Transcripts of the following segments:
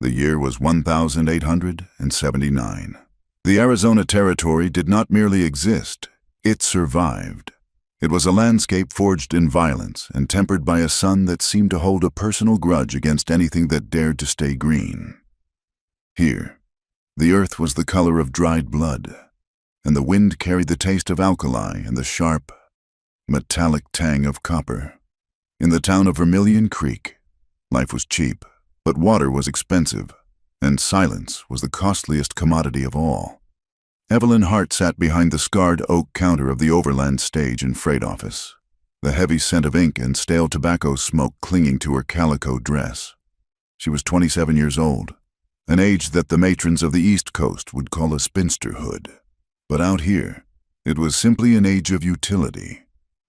The year was 1879. The Arizona Territory did not merely exist, it survived. It was a landscape forged in violence and tempered by a sun that seemed to hold a personal grudge against anything that dared to stay green. Here, the earth was the color of dried blood, and the wind carried the taste of alkali and the sharp, metallic tang of copper. In the town of Vermilion Creek, life was cheap, but water was expensive, and silence was the costliest commodity of all. Evelyn Hart sat behind the scarred oak counter of the Overland stage and freight office, the heavy scent of ink and stale tobacco smoke clinging to her calico dress. She was 27 years old, an age that the matrons of the East Coast would call a spinsterhood. But out here, it was simply an age of utility.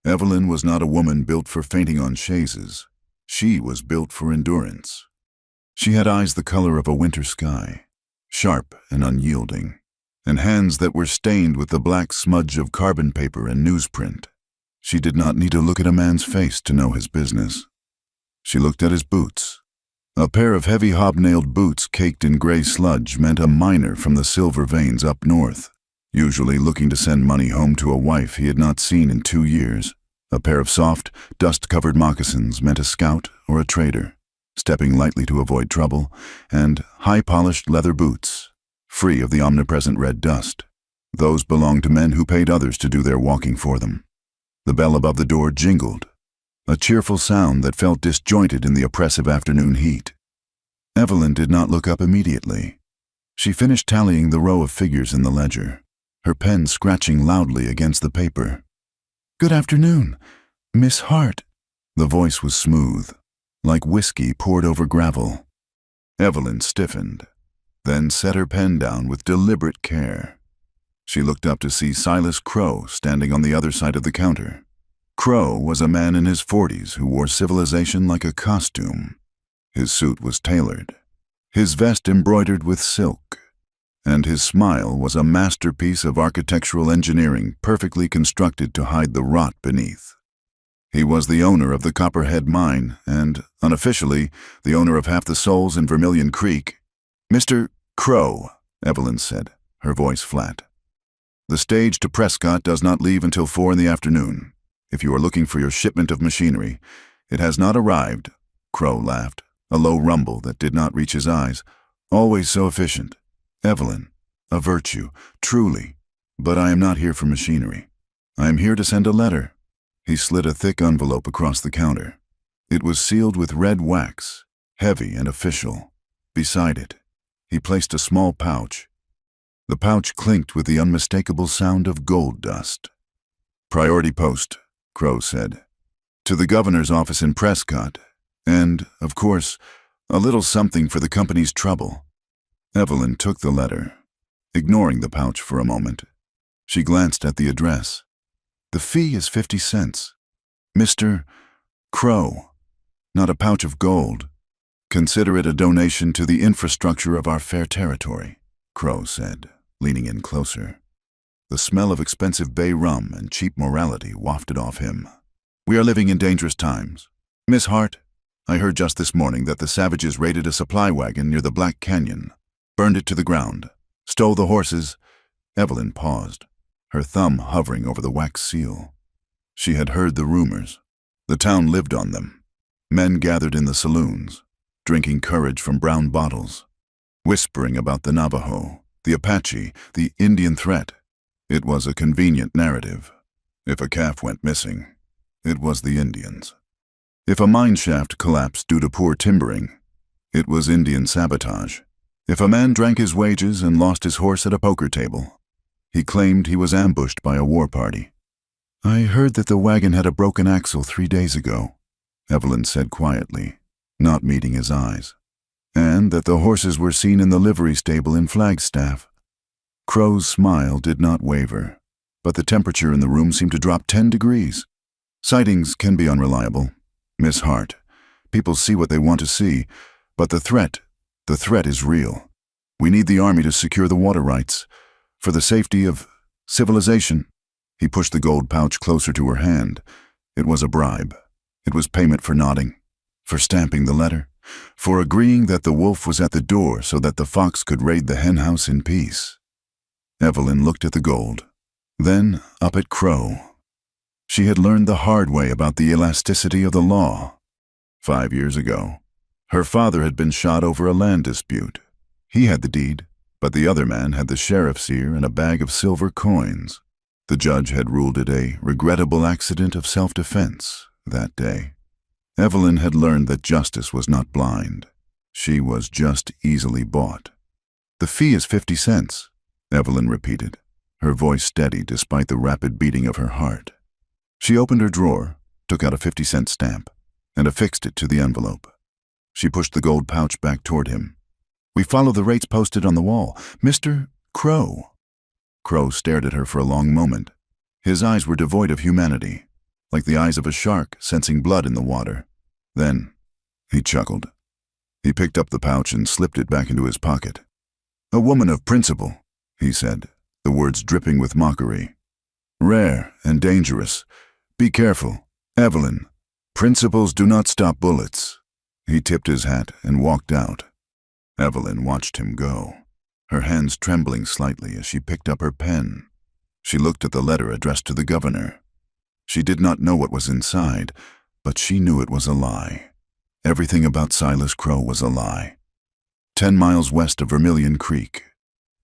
Evelyn was not a woman built for fainting on chaises. She was built for endurance. She had eyes the color of a winter sky, sharp and unyielding, and hands that were stained with the black smudge of carbon paper and newsprint. She did not need to look at a man's face to know his business. She looked at his boots. A pair of heavy hobnailed boots caked in gray sludge meant a miner from the Silver Veins up north, usually looking to send money home to a wife he had not seen in 2 years. A pair of soft, dust-covered moccasins meant a scout or a trader, stepping lightly to avoid trouble, and high-polished leather boots, free of the omnipresent red dust. Those belonged to men who paid others to do their walking for them. The bell above the door jingled, a cheerful sound that felt disjointed in the oppressive afternoon heat. Evelyn did not look up immediately. She finished tallying the row of figures in the ledger, her pen scratching loudly against the paper. "Good afternoon, Miss Hart." The voice was smooth, like whiskey poured over gravel. Evelyn stiffened, then set her pen down with deliberate care. She looked up to see Silas Crow standing on the other side of the counter. Crow was a man in his 40s who wore civilization like a costume. His suit was tailored, his vest embroidered with silk, and his smile was a masterpiece of architectural engineering perfectly constructed to hide the rot beneath. He was the owner of the Copperhead Mine and, unofficially, the owner of half the souls in Vermilion Creek. "Mr. Crow," Evelyn said, her voice flat. "The stage to Prescott does not leave until 4 in the afternoon. If you are looking for your shipment of machinery, it has not arrived." Crow laughed, a low rumble that did not reach his eyes. "Always so efficient. Evelyn, a virtue, truly. But I am not here for machinery. I am here to send a letter." He slid a thick envelope across the counter. It was sealed with red wax, heavy and official. Beside it, he placed a small pouch. The pouch clinked with the unmistakable sound of gold dust. "Priority post," Crow said. "To the governor's office in Prescott, and, of course, a little something for the company's trouble." Evelyn took the letter, ignoring the pouch for a moment. She glanced at the address. "The fee is 50 cents. Mr. Crow, not a pouch of gold. Consider it a donation to the infrastructure of our fair territory," Crow said, leaning in closer. The smell of expensive bay rum and cheap morality wafted off him. "We are living in dangerous times. Miss Hart, I heard just this morning that the savages raided a supply wagon near the Black Canyon, burned it to the ground, stole the horses." Evelyn paused, her thumb hovering over the wax seal. She had heard the rumors. The town lived on them. Men gathered in the saloons, drinking courage from brown bottles, whispering about the Navajo, the Apache, the Indian threat. It was a convenient narrative. If a calf went missing, it was the Indians. If a mine shaft collapsed due to poor timbering, it was Indian sabotage. If a man drank his wages and lost his horse at a poker table, he claimed he was ambushed by a war party. "I heard that the wagon had a broken axle 3 days ago," Evelyn said quietly, not meeting his eyes, "and that the horses were seen in the livery stable in Flagstaff." Crow's smile did not waver, but the temperature in the room seemed to drop 10 degrees. "Sightings can be unreliable, Miss Hart. People see what they want to see, but the threat is real. We need the army to secure the water rights, for the safety of civilization." He pushed the gold pouch closer to her hand. It was a bribe. It was payment for nodding, for stamping the letter. for agreeing that the wolf was at the door so that the fox could raid the henhouse in peace. Evelyn looked at the gold, then up at Crow. She had learned the hard way about the elasticity of the law. 5 years ago, her father had been shot over a land dispute. He had the deed, but the other man had the sheriff's ear and a bag of silver coins. The judge had ruled it a regrettable accident of self-defense that day. Evelyn had learned that justice was not blind. She was just easily bought. "The fee is 50 cents, Evelyn repeated, her voice steady despite the rapid beating of her heart. She opened her drawer, took out a 50-cent stamp, and affixed it to the envelope. She pushed the gold pouch back toward him. "We follow the rates posted on the wall. Mr. Crow." Crow stared at her for a long moment. His eyes were devoid of humanity, like the eyes of a shark sensing blood in the water. Then, he chuckled. He picked up the pouch and slipped it back into his pocket. "A woman of principle," he said, the words dripping with mockery. "Rare and dangerous. Be careful, Evelyn. Principles do not stop bullets." He tipped his hat and walked out. Evelyn watched him go, her hands trembling slightly as she picked up her pen. She looked at the letter addressed to the governor. She did not know what was inside, but she knew it was a lie. Everything about Silas Crow was a lie. 10 miles west of Vermilion Creek,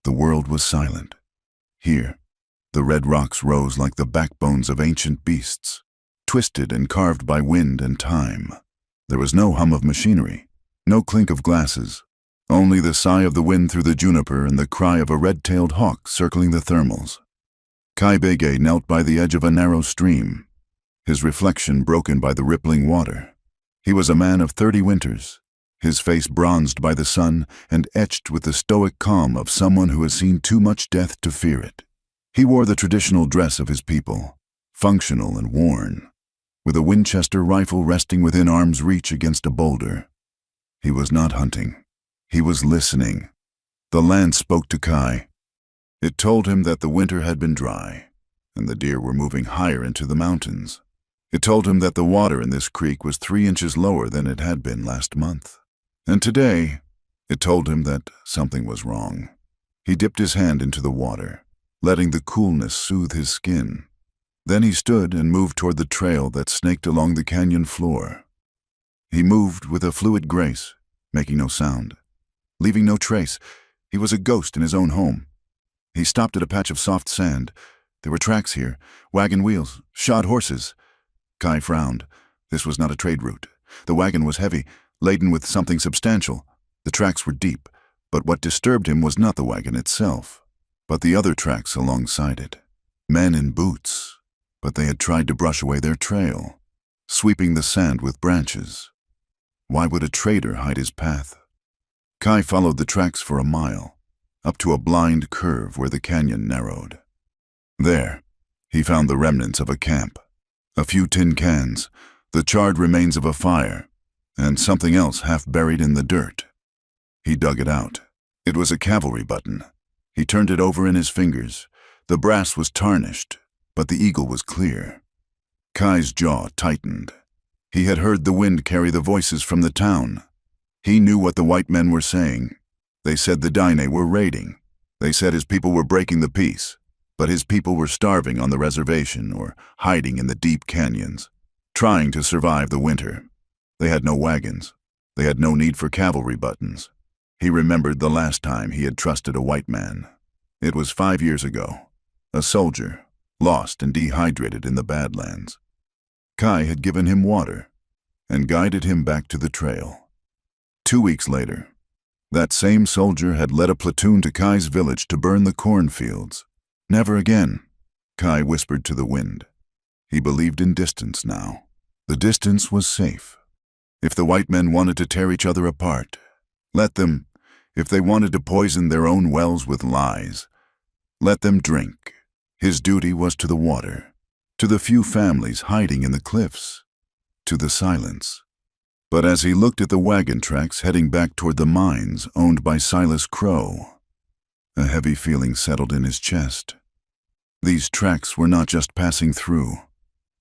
the world was silent. Here, the red rocks rose like the backbones of ancient beasts, twisted and carved by wind and time. There was no hum of machinery, no clink of glasses, only the sigh of the wind through the juniper and the cry of a red-tailed hawk circling the thermals. Kai Bege knelt by the edge of a narrow stream, his reflection broken by the rippling water. He was a man of 30 winters, his face bronzed by the sun and etched with the stoic calm of someone who has seen too much death to fear it. He wore the traditional dress of his people, functional and worn, with a Winchester rifle resting within arm's reach against a boulder. He was not hunting. He was listening. The land spoke to Kai. It told him that the winter had been dry, and the deer were moving higher into the mountains. It told him that the water in this creek was 3 inches lower than it had been last month. And today, it told him that something was wrong. He dipped his hand into the water, letting the coolness soothe his skin. Then he stood and moved toward the trail that snaked along the canyon floor. He moved with a fluid grace, making no sound, leaving no trace. He was a ghost in his own home. He stopped at a patch of soft sand. There were tracks here, wagon wheels, shod horses. Kai frowned. This was not a trade route. The wagon was heavy, laden with something substantial. The tracks were deep, but what disturbed him was not the wagon itself, but the other tracks alongside it. Men in boots, but they had tried to brush away their trail, sweeping the sand with branches. Why would a trader hide his path? Kai followed the tracks for a mile, up to a blind curve where the canyon narrowed. There, he found the remnants of a camp, a few tin cans, the charred remains of a fire, and something else half buried in the dirt. He dug it out. It was a cavalry button. He turned it over in his fingers. The brass was tarnished, but the eagle was clear. Kai's jaw tightened. He had heard the wind carry the voices from the town. He knew what the white men were saying. They said the Daine were raiding. They said his people were breaking the peace, but his people were starving on the reservation or hiding in the deep canyons, trying to survive the winter. They had no wagons. They had no need for cavalry buttons. He remembered the last time he had trusted a white man. It was 5 years ago. A soldier, lost and dehydrated in the Badlands. Kai had given him water and guided him back to the trail. 2 weeks later, that same soldier had led a platoon to Kai's village to burn the cornfields. Never again, Kai whispered to the wind. He believed in distance now. The distance was safe. If the white men wanted to tear each other apart, let them. If they wanted to poison their own wells with lies, let them drink. His duty was to the water, to the few families hiding in the cliffs, to the silence. But as he looked at the wagon tracks heading back toward the mines owned by Silas Crow, a heavy feeling settled in his chest. These tracks were not just passing through.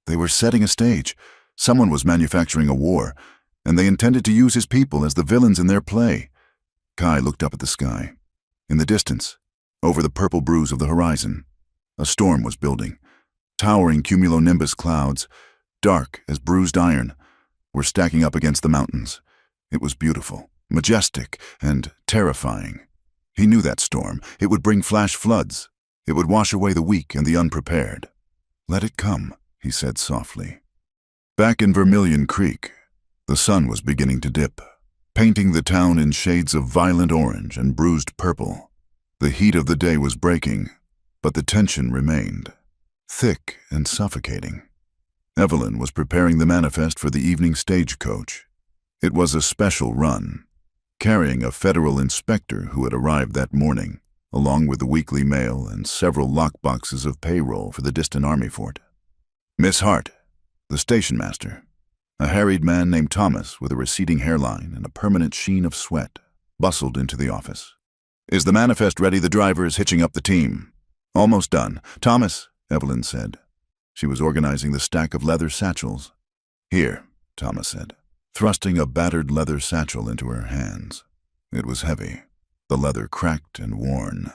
They were setting a stage. Someone was manufacturing a war, and they intended to use his people as the villains in their play. Kai looked up at the sky. In the distance, over the purple bruise of the horizon, a storm was building. Towering cumulonimbus clouds, dark as bruised iron, were stacking up against the mountains. It was beautiful, majestic, and terrifying. He knew that storm. It would bring flash floods. It would wash away the weak and the unprepared. "Let it come," he said softly. Back in Vermilion Creek, the sun was beginning to dip, painting the town in shades of violent orange and bruised purple. The heat of the day was breaking, but the tension remained, thick and suffocating. Evelyn was preparing the manifest for the evening stagecoach. It was a special run, carrying a federal inspector who had arrived that morning, along with the weekly mail and several lockboxes of payroll for the distant army fort. Miss Hart, the station master, a harried man named Thomas with a receding hairline and a permanent sheen of sweat, bustled into the office. "Is the manifest ready? The driver is hitching up the team." "Almost done. Thomas," Evelyn said. She was organizing the stack of leather satchels. "Here," Thomas said, thrusting a battered leather satchel into her hands. It was heavy, the leather cracked and worn.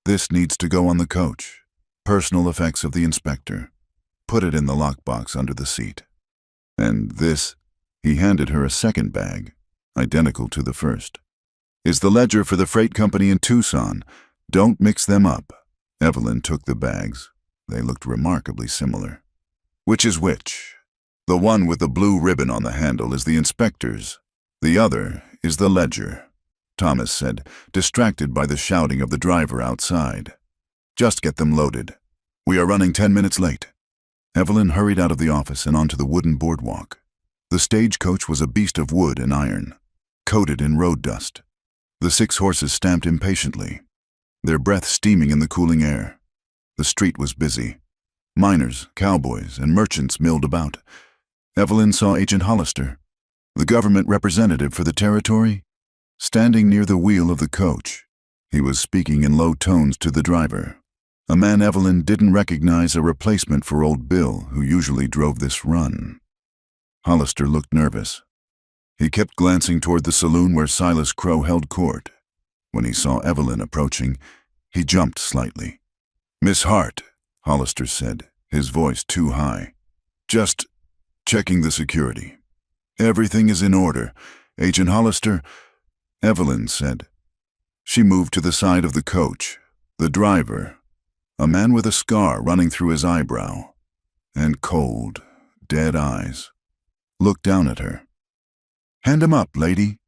"This needs to go on the coach. Personal effects of the inspector. Put it in the lockbox under the seat. And this," he handed her a second bag, identical to the first, "is the ledger for the freight company in Tucson. Don't mix them up." Evelyn took the bags. They looked remarkably similar. "Which is which?" "The one with the blue ribbon on the handle is the inspector's. The other is the ledger," Thomas said, distracted by the shouting of the driver outside. "Just get them loaded. We are running 10 minutes late." Evelyn hurried out of the office and onto the wooden boardwalk. The stagecoach was a beast of wood and iron, coated in road dust. The 6 horses stamped impatiently, their breath steaming in the cooling air. The street was busy. Miners, cowboys, and merchants milled about. Evelyn saw Agent Hollister, the government representative for the territory, standing near the wheel of the coach. He was speaking in low tones to the driver, a man Evelyn didn't recognize, a replacement for old Bill, who usually drove this run. Hollister looked nervous. He kept glancing toward the saloon where Silas Crow held court. When he saw Evelyn approaching, he jumped slightly. "Miss Hart," Hollister said, his voice too high. "Just checking the security. Everything is in order. Agent Hollister," Evelyn said. She moved to the side of the coach. The driver, a man with a scar running through his eyebrow, and cold, dead eyes, looked down at her. "Hand him up, lady,"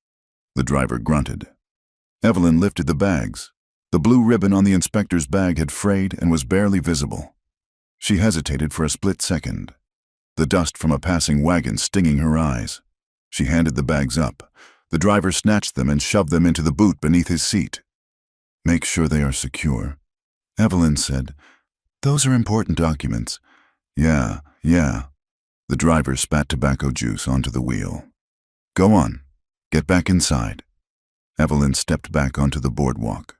the driver grunted. Evelyn lifted the bags. The blue ribbon on the inspector's bag had frayed and was barely visible. She hesitated for a split second, the dust from a passing wagon stinging her eyes. She handed the bags up. The driver snatched them and shoved them into the boot beneath his seat. "Make sure they are secure," Evelyn said. "Those are important documents." Yeah. The driver spat tobacco juice onto the wheel. "Go on. Get back inside." Evelyn stepped back onto the boardwalk.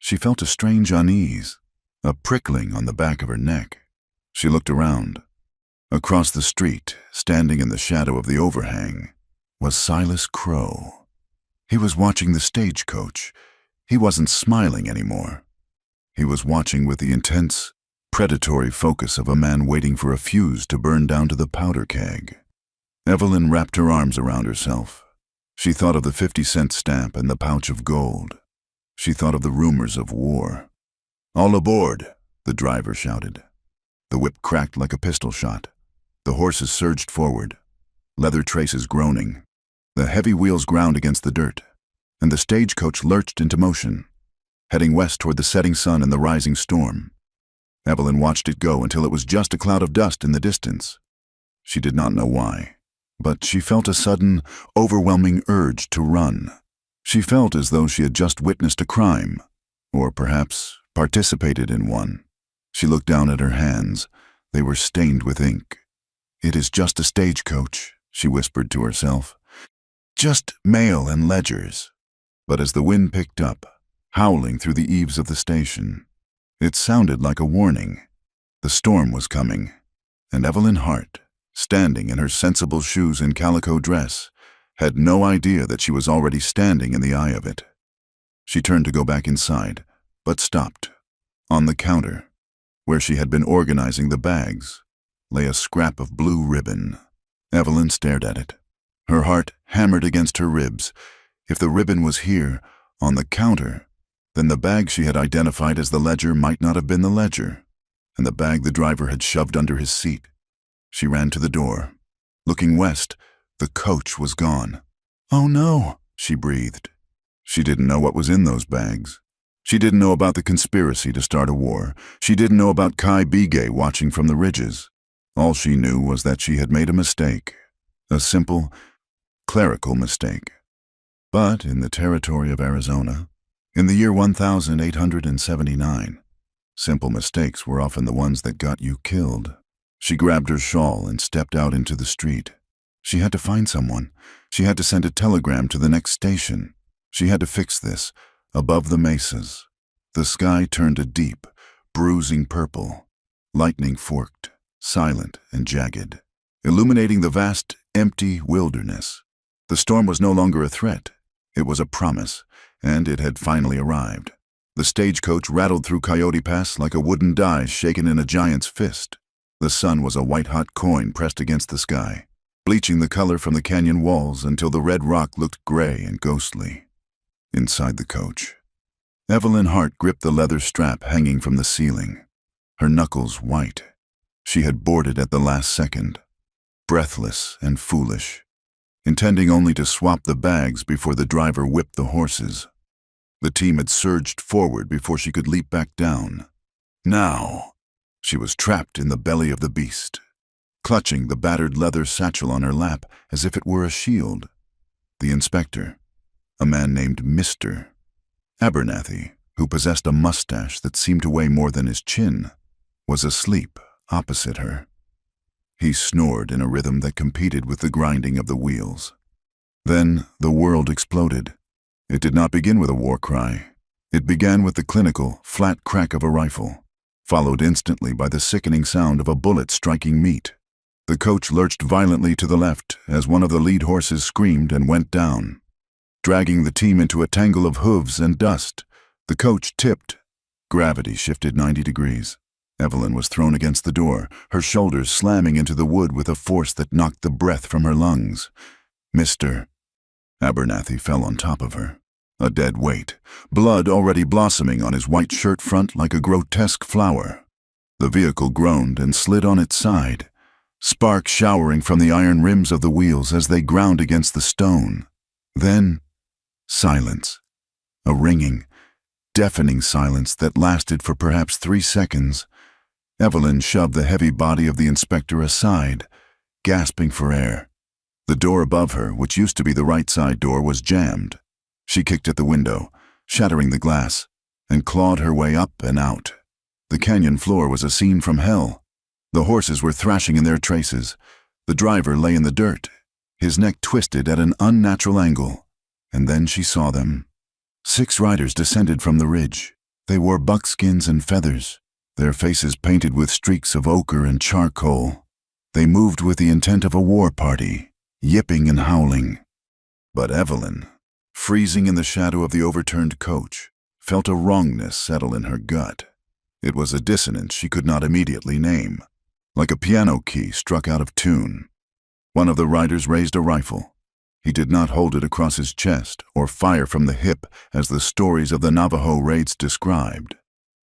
She felt a strange unease, a prickling on the back of her neck. She looked around. Across the street, standing in the shadow of the overhang, was Silas Crow. He was watching the stagecoach. He wasn't smiling anymore. He was watching with the intense, predatory focus of a man waiting for a fuse to burn down to the powder keg. Evelyn wrapped her arms around herself. She thought of the 50-cent stamp and the pouch of gold. She thought of the rumors of war. "All aboard," the driver shouted. The whip cracked like a pistol shot. The horses surged forward, leather traces groaning. The heavy wheels ground against the dirt, and the stagecoach lurched into motion, heading west toward the setting sun and the rising storm. Evelyn watched it go until it was just a cloud of dust in the distance. She did not know why, but she felt a sudden, overwhelming urge to run. She felt as though she had just witnessed a crime, or perhaps participated in one. She looked down at her hands. They were stained with ink. "It is just a stagecoach," she whispered to herself. "Just mail and ledgers." But as the wind picked up, howling through the eaves of the station, it sounded like a warning. The storm was coming, and Evelyn Hart, standing in her sensible shoes and calico dress, had no idea that she was already standing in the eye of it. She turned to go back inside, but stopped. On the counter, where she had been organizing the bags, lay a scrap of blue ribbon. Evelyn stared at it. Her heart hammered against her ribs. If the ribbon was here, on the counter, then the bag she had identified as the ledger might not have been the ledger, and the bag the driver had shoved under his seat. She ran to the door. Looking west, the coach was gone. "Oh no," she breathed. She didn't know what was in those bags. She didn't know about the conspiracy to start a war. She didn't know about Kai Bigay watching from the ridges. All she knew was that she had made a mistake. A simple, clerical mistake. But in the territory of Arizona, in the year 1879, simple mistakes were often the ones that got you killed. She grabbed her shawl and stepped out into the street. She had to find someone. She had to send a telegram to the next station. She had to fix this. Above the mesas, the sky turned a deep, bruising purple. Lightning forked, silent and jagged, illuminating the vast, empty wilderness. The storm was no longer a threat. It was a promise, and it had finally arrived. The stagecoach rattled through Coyote Pass like a wooden die shaken in a giant's fist. The sun was a white-hot coin pressed against the sky, bleaching the color from the canyon walls until the red rock looked gray and ghostly. Inside the coach, Evelyn Hart gripped the leather strap hanging from the ceiling, her knuckles white. She had boarded at the last second, breathless and foolish, intending only to swap the bags before the driver whipped the horses. The team had surged forward before she could leap back down. Now, she was trapped in the belly of the beast, clutching the battered leather satchel on her lap as if it were a shield. The inspector, a man named Mr. Abernathy, who possessed a mustache that seemed to weigh more than his chin, was asleep opposite her. He snored in a rhythm that competed with the grinding of the wheels. Then the world exploded. It did not begin with a war cry. It began with the clinical, flat crack of a rifle, followed instantly by the sickening sound of a bullet striking meat. The coach lurched violently to the left as one of the lead horses screamed and went down, dragging the team into a tangle of hooves and dust. The coach tipped. Gravity shifted 90 degrees. Evelyn was thrown against the door, her shoulders slamming into the wood with a force that knocked the breath from her lungs. Mr. Abernathy fell on top of her, a dead weight, blood already blossoming on his white shirt front like a grotesque flower. The vehicle groaned and slid on its side, sparks showering from the iron rims of the wheels as they ground against the stone. Then, silence. A ringing, deafening silence that lasted for perhaps 3 seconds. Evelyn shoved the heavy body of the inspector aside, gasping for air. The door above her, which used to be the right side door, was jammed. She kicked at the window, shattering the glass, and clawed her way up and out. The canyon floor was a scene from hell. The horses were thrashing in their traces. The driver lay in the dirt, his neck twisted at an unnatural angle. And then she saw them. 6 riders descended from the ridge. They wore buckskins and feathers, their faces painted with streaks of ochre and charcoal. They moved with the intent of a war party, yipping and howling. But Evelyn, freezing in the shadow of the overturned coach, felt a wrongness settle in her gut. It was a dissonance she could not immediately name, like a piano key struck out of tune. One of the riders raised a rifle. He did not hold it across his chest or fire from the hip as the stories of the Navajo raids described.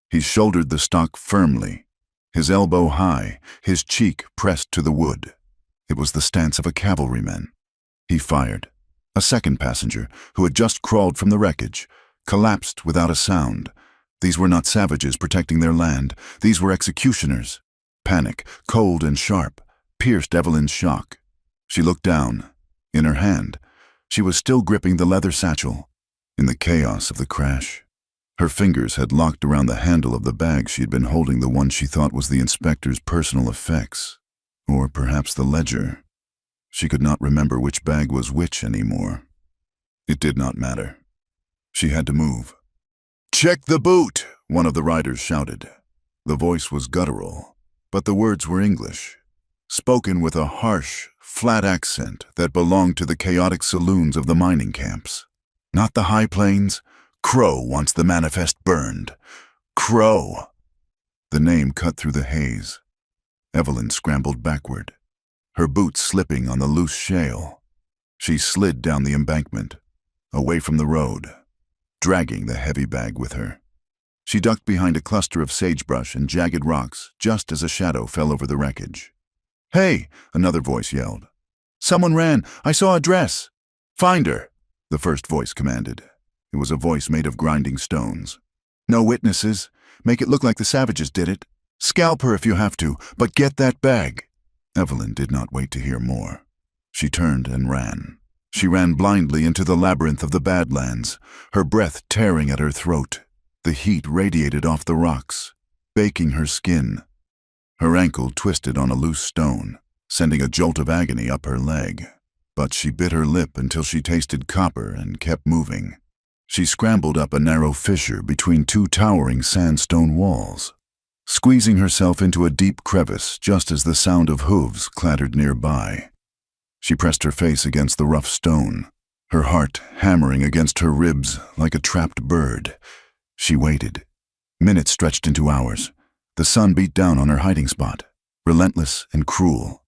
He shouldered the stock firmly, his elbow high, his cheek pressed to the wood. It was the stance of a cavalryman. He fired. A second passenger, who had just crawled from the wreckage, collapsed without a sound. These were not savages protecting their land. These were executioners. Panic, cold and sharp, pierced Evelyn's shock. She looked down. In her hand, she was still gripping the leather satchel. In the chaos of the crash, her fingers had locked around the handle of the bag she had been holding, the one she thought was the inspector's personal effects, or perhaps the ledger. She could not remember which bag was which anymore. It did not matter. She had to move. "Check the boot!" one of the riders shouted. The voice was guttural, but the words were English. spoken with a harsh, flat accent that belonged to the chaotic saloons of the mining camps. Not the high plains. Crow wants the manifest burned. Crow. The name cut through the haze. Evelyn scrambled backward, her boots slipping on the loose shale. She slid down the embankment, away from the road, dragging the heavy bag with her. She ducked behind a cluster of sagebrush and jagged rocks just as a shadow fell over the wreckage. "Hey!" another voice yelled. "Someone ran! I saw a dress!" "Find her!" the first voice commanded. It was a voice made of grinding stones. "No witnesses. Make it look like the savages did it. Scalp her if you have to, but get that bag." Evelyn did not wait to hear more. She turned and ran. She ran blindly into the labyrinth of the Badlands, her breath tearing at her throat. The heat radiated off the rocks, baking her skin. Her ankle twisted on a loose stone, sending a jolt of agony up her leg. But she bit her lip until she tasted copper and kept moving. She scrambled up a narrow fissure between two towering sandstone walls, squeezing herself into a deep crevice just as the sound of hooves clattered nearby. She pressed her face against the rough stone, her heart hammering against her ribs like a trapped bird. She waited. Minutes stretched into hours. The sun beat down on her hiding spot, relentless and cruel.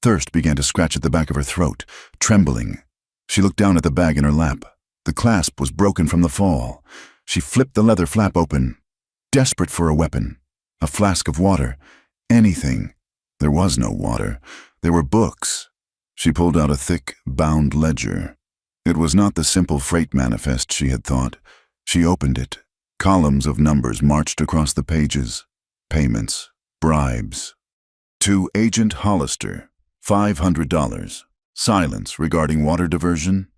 Thirst began to scratch at the back of her throat, trembling. She looked down at the bag in her lap. The clasp was broken from the fall. She flipped the leather flap open, desperate for a weapon, a flask of water, anything. There was no water. There were books. She pulled out a thick, bound ledger. It was not the simple freight manifest she had thought. She opened it. Columns of numbers marched across the pages. Payments, bribes. To Agent Hollister, $500. Silence regarding water diversion.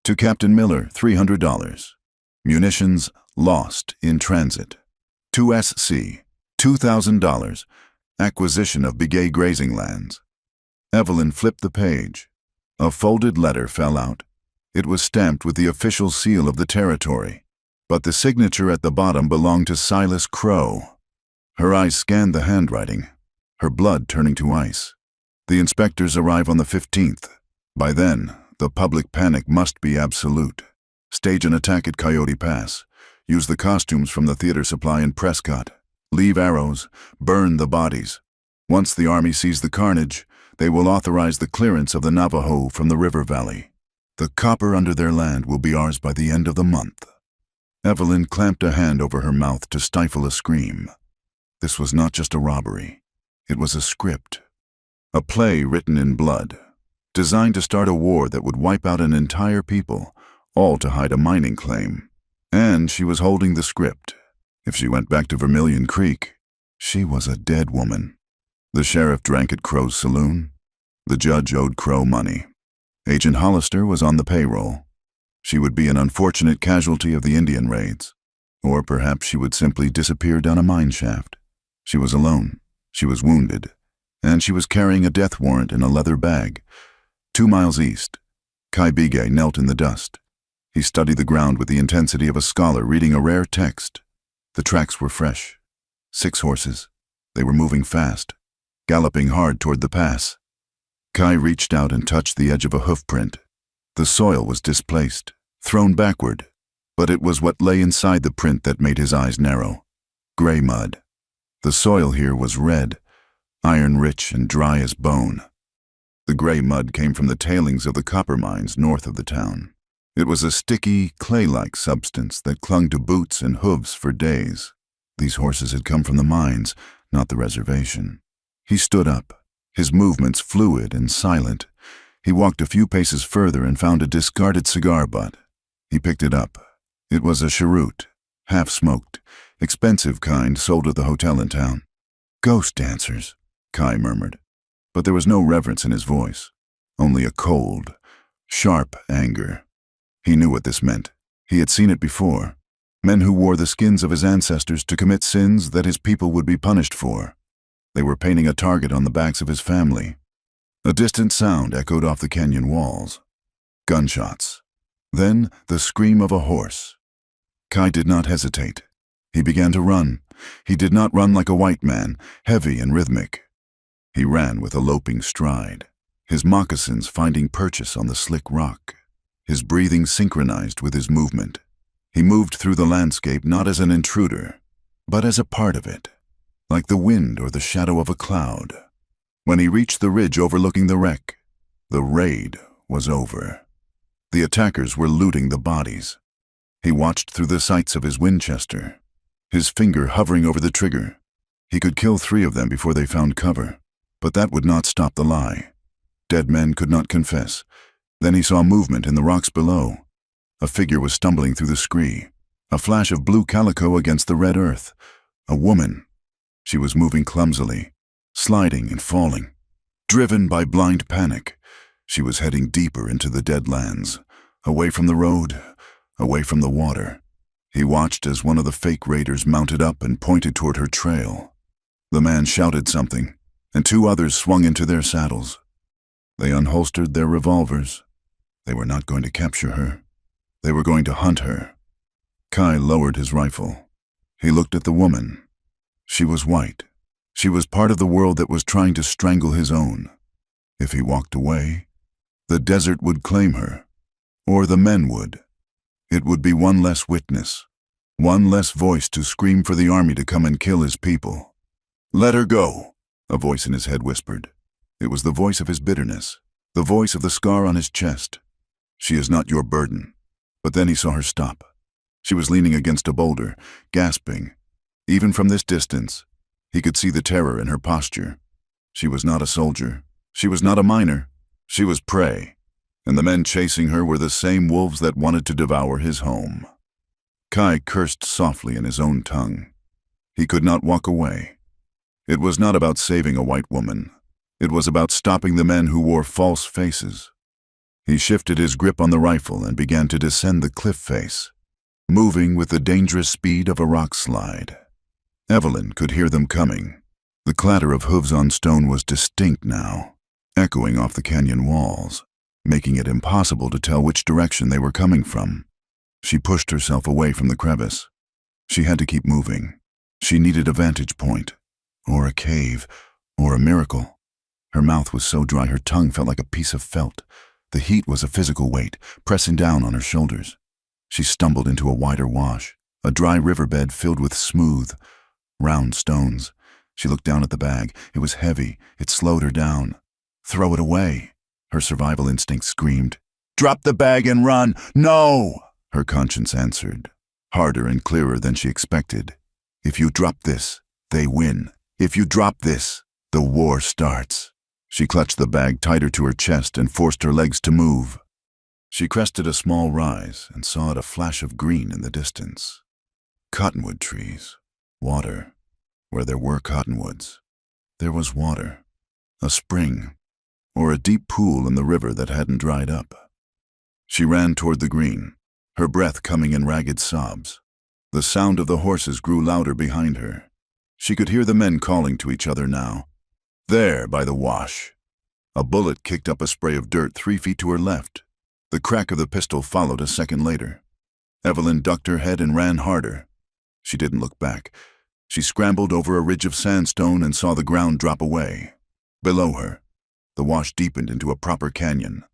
To Captain Miller, $300. Munitions lost in transit. To SC, $2,000. Acquisition of Begay grazing lands. Evelyn flipped the page. A folded letter fell out. It was stamped with the official seal of the territory, but the signature at the bottom belonged to Silas Crow. Her eyes scanned the handwriting, her blood turning to ice. The inspectors arrive on the 15th. By then, the public panic must be absolute. Stage an attack at Coyote Pass. Use the costumes from the theater supply in Prescott. Leave arrows. Burn the bodies. Once the army sees the carnage, they will authorize the clearance of the Navajo from the river valley. The copper under their land will be ours by the end of the month. Evelyn clamped a hand over her mouth to stifle a scream. This was not just a robbery. It was a script. A play written in blood, designed to start a war that would wipe out an entire people, all to hide a mining claim. And she was holding the script. If she went back to Vermilion Creek, she was a dead woman. The sheriff drank at Crow's saloon. The judge owed Crow money. Agent Hollister was on the payroll. She would be an unfortunate casualty of the Indian raids. Or perhaps she would simply disappear down a mine shaft. She was alone. She was wounded. And she was carrying a death warrant in a leather bag. 2 miles east, Kai Begay knelt in the dust. He studied the ground with the intensity of a scholar reading a rare text. The tracks were fresh. 6 horses. They were moving fast, galloping hard toward the pass. Kai reached out and touched the edge of a hoofprint. The soil was displaced, thrown backward, but it was what lay inside the print that made his eyes narrow. Gray mud. The soil here was red, iron-rich and dry as bone. The gray mud came from the tailings of the copper mines north of the town. It was a sticky, clay-like substance that clung to boots and hooves for days. These horses had come from the mines, not the reservation. He stood up, his movements fluid and silent. He walked a few paces further and found a discarded cigar butt. He picked it up. It was a cheroot, half-smoked, expensive kind sold at the hotel in town. "Ghost dancers," Kai murmured. But there was no reverence in his voice, only a cold, sharp anger. He knew what this meant. He had seen it before. Men who wore the skins of his ancestors to commit sins that his people would be punished for. They were painting a target on the backs of his family. A distant sound echoed off the canyon walls. Gunshots. Then the scream of a horse. Kai did not hesitate. He began to run. He did not run like a white man, heavy and rhythmic. He ran with a loping stride, his moccasins finding purchase on the slick rock. His breathing synchronized with his movement. He moved through the landscape not as an intruder, but as a part of it, like the wind or the shadow of a cloud. When he reached the ridge overlooking the wreck, the raid was over. The attackers were looting the bodies. He watched through the sights of his Winchester, his finger hovering over the trigger. He could kill 3 of them before they found cover, but that would not stop the lie. Dead men could not confess. Then he saw movement in the rocks below. A figure was stumbling through the scree, a flash of blue calico against the red earth. A woman. She was moving clumsily, sliding and falling. Driven by blind panic, she was heading deeper into the dead lands, away from the road, away from the water. He watched as one of the fake raiders mounted up and pointed toward her trail. The man shouted something, and 2 others swung into their saddles. They unholstered their revolvers. They were not going to capture her. They were going to hunt her. Kai lowered his rifle. He looked at the woman. She was white. She was part of the world that was trying to strangle his own. If he walked away, the desert would claim her, or the men would. It would be one less witness, one less voice to scream for the army to come and kill his people. "Let her go," a voice in his head whispered. It was the voice of his bitterness, the voice of the scar on his chest. "She is not your burden." But then he saw her stop. She was leaning against a boulder, gasping. Even from this distance, he could see the terror in her posture. She was not a soldier. She was not a miner. She was prey, and the men chasing her were the same wolves that wanted to devour his home. Kai cursed softly in his own tongue. He could not walk away. It was not about saving a white woman. It was about stopping the men who wore false faces. He shifted his grip on the rifle and began to descend the cliff face, moving with the dangerous speed of a rock slide. Evelyn could hear them coming. The clatter of hooves on stone was distinct now, echoing off the canyon walls, making it impossible to tell which direction they were coming from. She pushed herself away from the crevice. She had to keep moving. She needed a vantage point, or a cave, or a miracle. Her mouth was so dry her tongue felt like a piece of felt. The heat was a physical weight, pressing down on her shoulders. She stumbled into a wider wash, a dry riverbed filled with smooth, round stones. She looked down at the bag. It was heavy. It slowed her down. "Throw it away," her survival instinct screamed. "Drop the bag and run!" "No!" her conscience answered, harder and clearer than she expected. "If you drop this, they win. If you drop this, the war starts." She clutched the bag tighter to her chest and forced her legs to move. She crested a small rise and saw a flash of green in the distance. Cottonwood trees. Water. Where there were cottonwoods, there was water. A spring, or a deep pool in the river that hadn't dried up. She ran toward the green, her breath coming in ragged sobs. The sound of the horses grew louder behind her. She could hear the men calling to each other now. There, by the wash. A bullet kicked up a spray of dirt 3 feet to her left. The crack of the pistol followed a second later. Evelyn ducked her head and ran harder. She didn't look back. She scrambled over a ridge of sandstone and saw the ground drop away. Below her, the wash deepened into a proper canyon.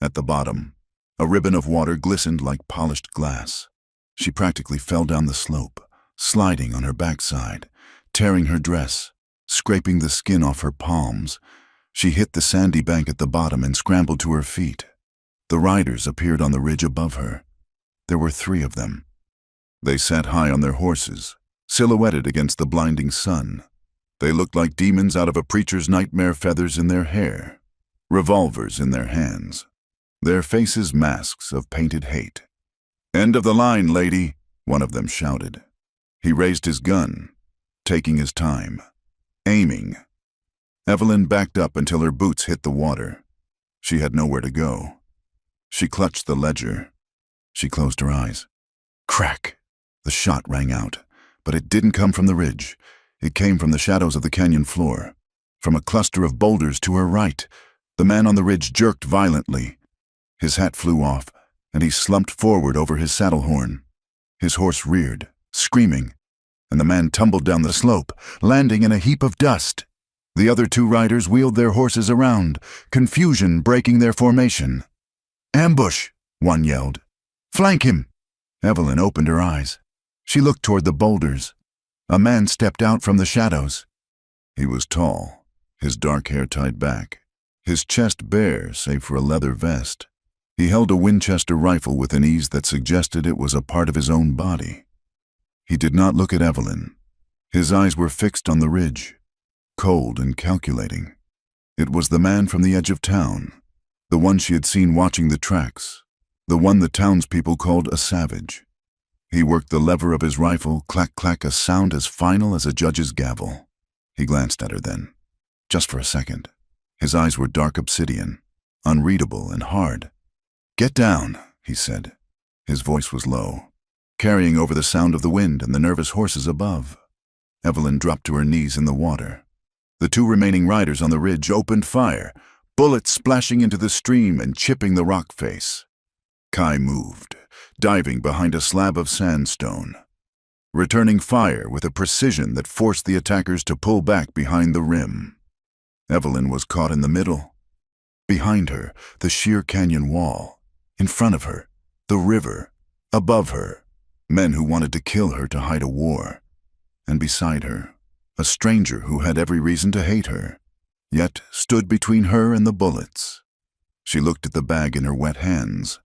At the bottom, a ribbon of water glistened like polished glass. She practically fell down the slope, sliding on her backside, tearing her dress, scraping the skin off her palms. She hit the sandy bank at the bottom and scrambled to her feet. The riders appeared on the ridge above her. There were 3 of them. They sat high on their horses, silhouetted against the blinding sun. They looked like demons out of a preacher's nightmare, feathers in their hair, revolvers in their hands, their faces masks of painted hate. "End of the line, lady," one of them shouted. He raised his gun, taking his time, aiming. Evelyn backed up until her boots hit the water. She had nowhere to go. She clutched the ledger. She closed her eyes. Crack! The shot rang out, but it didn't come from the ridge. It came from the shadows of the canyon floor. From a cluster of boulders to her right, the man on the ridge jerked violently. His hat flew off, and he slumped forward over his saddle horn. His horse reared, screaming, and the man tumbled down the slope, landing in a heap of dust. The other two riders wheeled their horses around, confusion breaking their formation. "Ambush!" one yelled. "Flank him!" Evelyn opened her eyes. She looked toward the boulders. A man stepped out from the shadows. He was tall, his dark hair tied back, his chest bare save for a leather vest. He held a Winchester rifle with an ease that suggested it was a part of his own body. He did not look at Evelyn. His eyes were fixed on the ridge, cold and calculating. It was the man from the edge of town, the one she had seen watching the tracks, the one the townspeople called a savage. He worked the lever of his rifle, clack-clack, a sound as final as a judge's gavel. He glanced at her then, just for a second. His eyes were dark obsidian, unreadable and hard. "Get down," he said. His voice was low, carrying over the sound of the wind and the nervous horses above. Evelyn dropped to her knees in the water. The two remaining riders on the ridge opened fire, bullets splashing into the stream and chipping the rock face. Kai moved, diving behind a slab of sandstone, returning fire with a precision that forced the attackers to pull back behind the rim. Evelyn was caught in the middle. Behind her, the sheer canyon wall. In front of her, the river. Above her, men who wanted to kill her to hide a war. And beside her, a stranger who had every reason to hate her, yet stood between her and the bullets. She looked at the bag in her wet hands.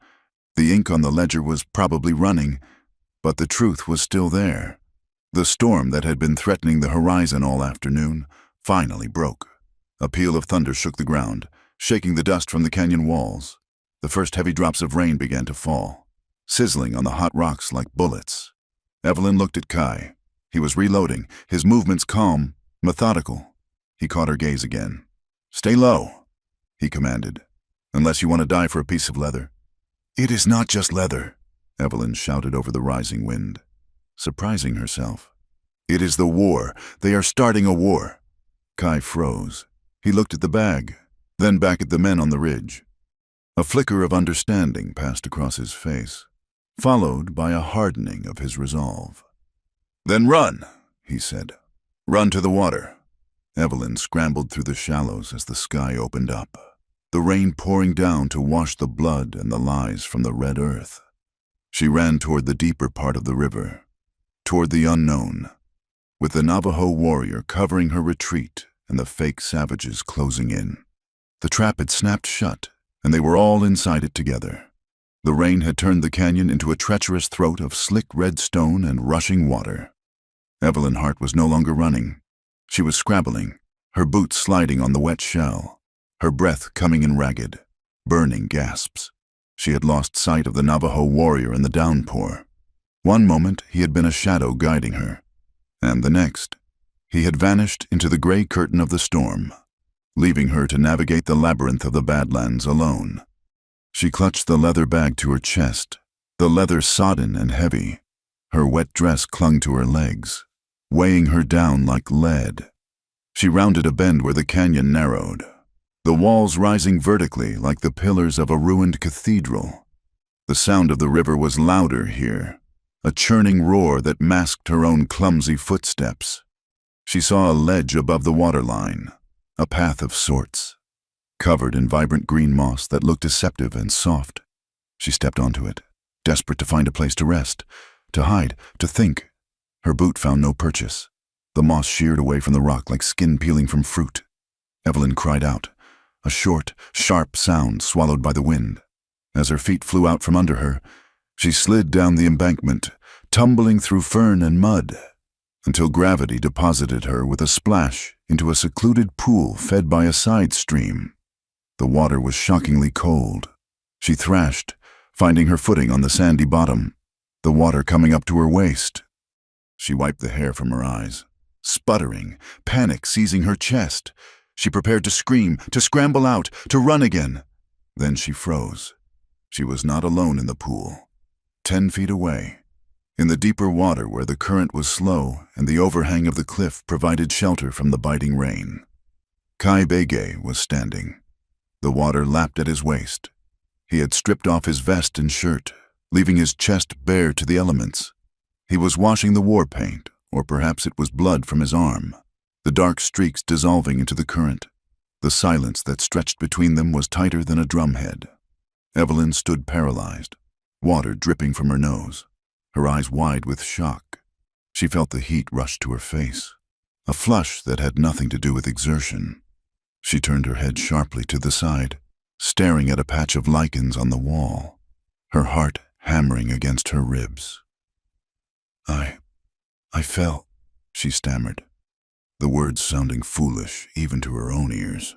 The ink on the ledger was probably running, but the truth was still there. The storm that had been threatening the horizon all afternoon finally broke. A peal of thunder shook the ground, shaking the dust from the canyon walls. The first heavy drops of rain began to fall, sizzling on the hot rocks like bullets. Evelyn looked at Kai. He was reloading, his movements calm, methodical. He caught her gaze again. "Stay low," he commanded, "unless you want to die for a piece of leather." "It is not just leather," Evelyn shouted over the rising wind, surprising herself. "It is the war. They are starting a war." Kai froze. He looked at the bag, then back at the men on the ridge. A flicker of understanding passed across his face, followed by a hardening of his resolve. "Then run," he said. "Run to the water." Evelyn scrambled through the shallows as the sky opened up, the rain pouring down to wash the blood and the lies from the red earth. She ran toward the deeper part of the river, toward the unknown, with the Navajo warrior covering her retreat and the fake savages closing in. The trap had snapped shut, and they were all inside it together. The rain had turned the canyon into a treacherous throat of slick red stone and rushing water. Evelyn Hart was no longer running. She was scrabbling, her boots sliding on the wet shell, her breath coming in ragged, burning gasps. She had lost sight of the Navajo warrior in the downpour. One moment he had been a shadow guiding her, and the next, he had vanished into the gray curtain of the storm, leaving her to navigate the labyrinth of the Badlands alone. She clutched the leather bag to her chest, the leather sodden and heavy. Her wet dress clung to her legs, weighing her down like lead. She rounded a bend where the canyon narrowed, the walls rising vertically like the pillars of a ruined cathedral. The sound of the river was louder here, a churning roar that masked her own clumsy footsteps. She saw a ledge above the waterline, a path of sorts, covered in vibrant green moss that looked deceptive and soft. She stepped onto it, desperate to find a place to rest, to hide, to think. Her boot found no purchase. The moss sheared away from the rock like skin peeling from fruit. Evelyn cried out, a short, sharp sound swallowed by the wind. As her feet flew out from under her, she slid down the embankment, tumbling through fern and mud, until gravity deposited her with a splash into a secluded pool fed by a side stream. The water was shockingly cold. She thrashed, finding her footing on the sandy bottom, the water coming up to her waist. She wiped the hair from her eyes, sputtering, panic seizing her chest. She prepared to scream, to scramble out, to run again. Then she froze. She was not alone in the pool. 10 feet away, in the deeper water where the current was slow and the overhang of the cliff provided shelter from the biting rain, Kai Bege was standing. The water lapped at his waist. He had stripped off his vest and shirt, leaving his chest bare to the elements. He was washing the war paint, or perhaps it was blood from his arm. the dark streaks dissolving into the current. The silence that stretched between them was tighter than a drumhead. Evelyn stood paralyzed, water dripping from her nose, her eyes wide with shock. She felt the heat rush to her face, a flush that had nothing to do with exertion. She turned her head sharply to the side, staring at a patch of lichens on the wall, her heart hammering against her ribs. I fell, she stammered, the words sounding foolish even to her own ears.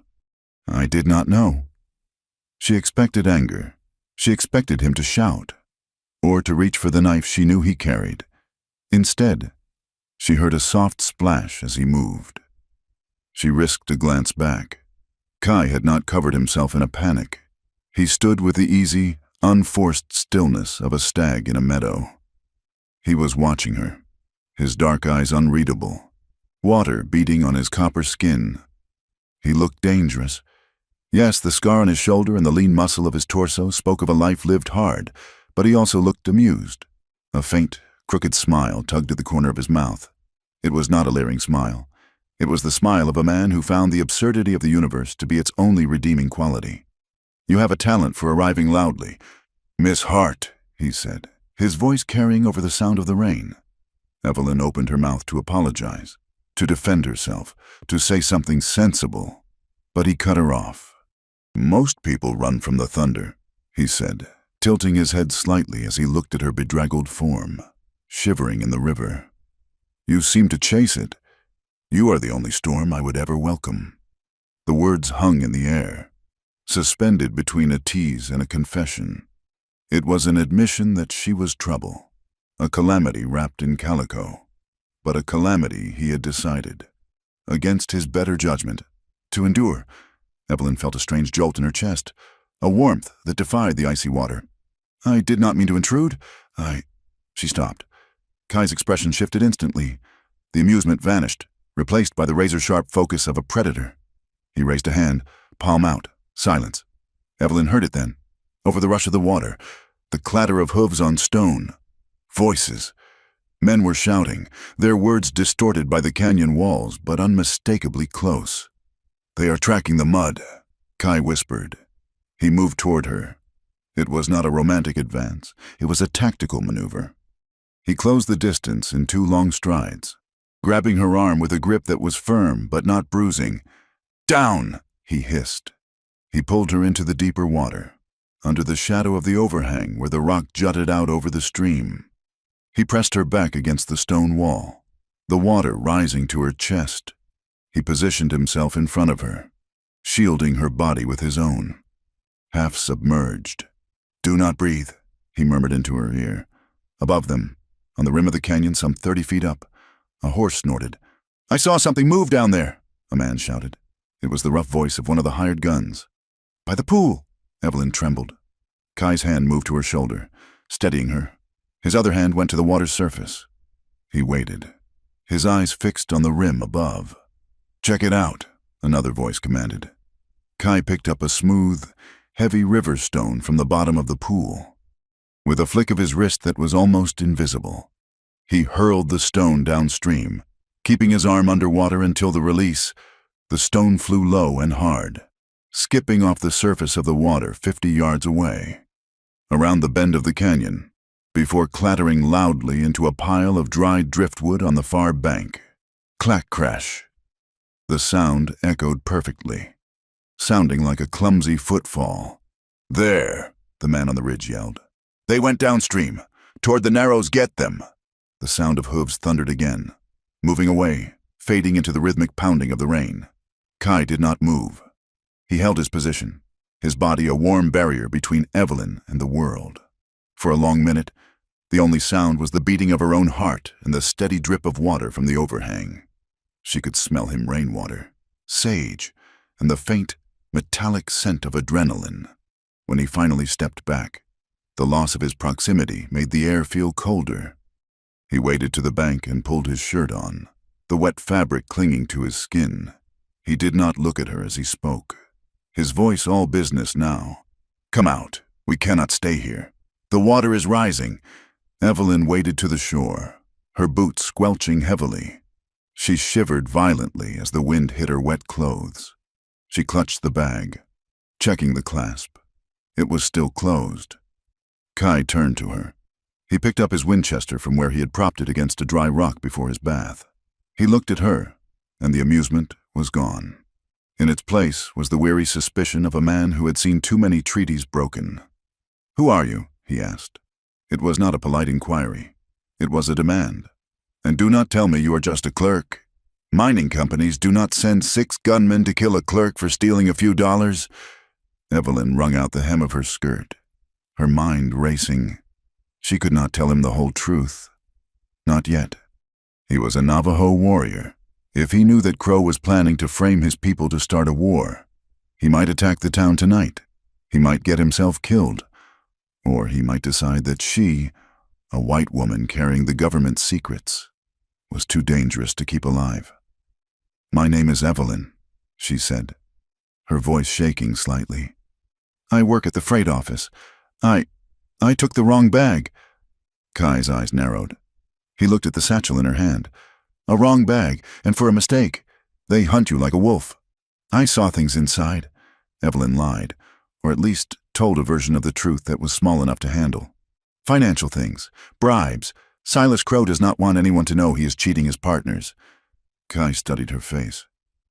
I did not know. She expected anger. She expected him to shout, or to reach for the knife she knew he carried. Instead, she heard a soft splash as he moved. She risked a glance back. Kai had not covered himself in a panic. He stood with the easy, unforced stillness of a stag in a meadow. He was watching her, his dark eyes unreadable, water beating on his copper skin. He looked dangerous. Yes, the scar on his shoulder and the lean muscle of his torso spoke of a life lived hard, but he also looked amused. A faint, crooked smile tugged at the corner of his mouth. It was not a leering smile. It was the smile of a man who found the absurdity of the universe to be its only redeeming quality. You have a talent for arriving loudly. Miss Hart, he said, his voice carrying over the sound of the rain. Evelyn opened her mouth to apologize, to defend herself, to say something sensible, but he cut her off. Most people run from the thunder, he said, tilting his head slightly as he looked at her bedraggled form, shivering in the river. You seem to chase it. You are the only storm I would ever welcome. The words hung in the air, suspended between a tease and a confession. It was an admission that she was trouble, a calamity wrapped in calico, but a calamity he had decided, against his better judgment, to endure. Evelyn felt a strange jolt in her chest, a warmth that defied the icy water. I did not mean to intrude. She stopped. Kai's expression shifted instantly. The amusement vanished, replaced by the razor-sharp focus of a predator. He raised a hand, palm out, silence. Evelyn heard it then, over the rush of the water, the clatter of hooves on stone. Voices. Men were shouting, their words distorted by the canyon walls, but unmistakably close. They are tracking the mud, Kai whispered. He moved toward her. It was not a romantic advance. It was a tactical maneuver. He closed the distance in 2 long strides, grabbing her arm with a grip that was firm but not bruising. Down, he hissed. He pulled her into the deeper water, under the shadow of the overhang where the rock jutted out over the stream. He pressed her back against the stone wall, the water rising to her chest. He positioned himself in front of her, shielding her body with his own. Half submerged. Do not breathe, he murmured into her ear. Above them, on the rim of the canyon some 30 feet up, a horse snorted. I saw something move down there, a man shouted. It was the rough voice of one of the hired guns. By the pool, Evelyn trembled. Kai's hand moved to her shoulder, steadying her. His other hand went to the water's surface. He waited, his eyes fixed on the rim above. Check it out, another voice commanded. Kai picked up a smooth, heavy river stone from the bottom of the pool. With a flick of his wrist that was almost invisible, he hurled the stone downstream, keeping his arm underwater until the release. The stone flew low and hard, skipping off the surface of the water 50 yards away, around the bend of the canyon, before clattering loudly into a pile of dried driftwood on the far bank. Clack crash. The sound echoed perfectly, sounding like a clumsy footfall. There, the man on the ridge yelled. They went downstream, toward the narrows. Get them. The sound of hooves thundered again, moving away, fading into the rhythmic pounding of the rain. Kai did not move. He held his position, his body a warm barrier between Evelyn and the world. For a long minute, the only sound was the beating of her own heart and the steady drip of water from the overhang. She could smell him rainwater, sage, and the faint, metallic scent of adrenaline. When he finally stepped back, the loss of his proximity made the air feel colder. He waded to the bank and pulled his shirt on, the wet fabric clinging to his skin. He did not look at her as he spoke, his voice all business now. Come out. We cannot stay here. The water is rising. Evelyn waded to the shore, her boots squelching heavily. She shivered violently as the wind hit her wet clothes. She clutched the bag, checking the clasp. It was still closed. Kai turned to her. He picked up his Winchester from where he had propped it against a dry rock before his bath. He looked at her, and the amusement was gone. In its place was the weary suspicion of a man who had seen too many treaties broken. "Who are you?" he asked. It was not a polite inquiry. It was a demand. "And do not tell me you are just a clerk. Mining companies do not send 6 gunmen to kill a clerk for stealing a few dollars." Evelyn wrung out the hem of her skirt, her mind racing. She could not tell him the whole truth. Not yet. He was a Navajo warrior. If he knew that Crow was planning to frame his people to start a war, he might attack the town tonight. He might get himself killed. Or he might decide that she, a white woman carrying the government's secrets, was too dangerous to keep alive. "My name is Evelyn," she said, her voice shaking slightly. "I work at the freight office. I took the wrong bag." Kai's eyes narrowed. He looked at the satchel in her hand. "A wrong bag, and for a mistake. They hunt you like a wolf." "I saw things inside." Evelyn lied, or at least told a version of the truth that was small enough to handle. "Financial things, bribes. Silas Crow does not want anyone to know he is cheating his partners." Kai studied her face.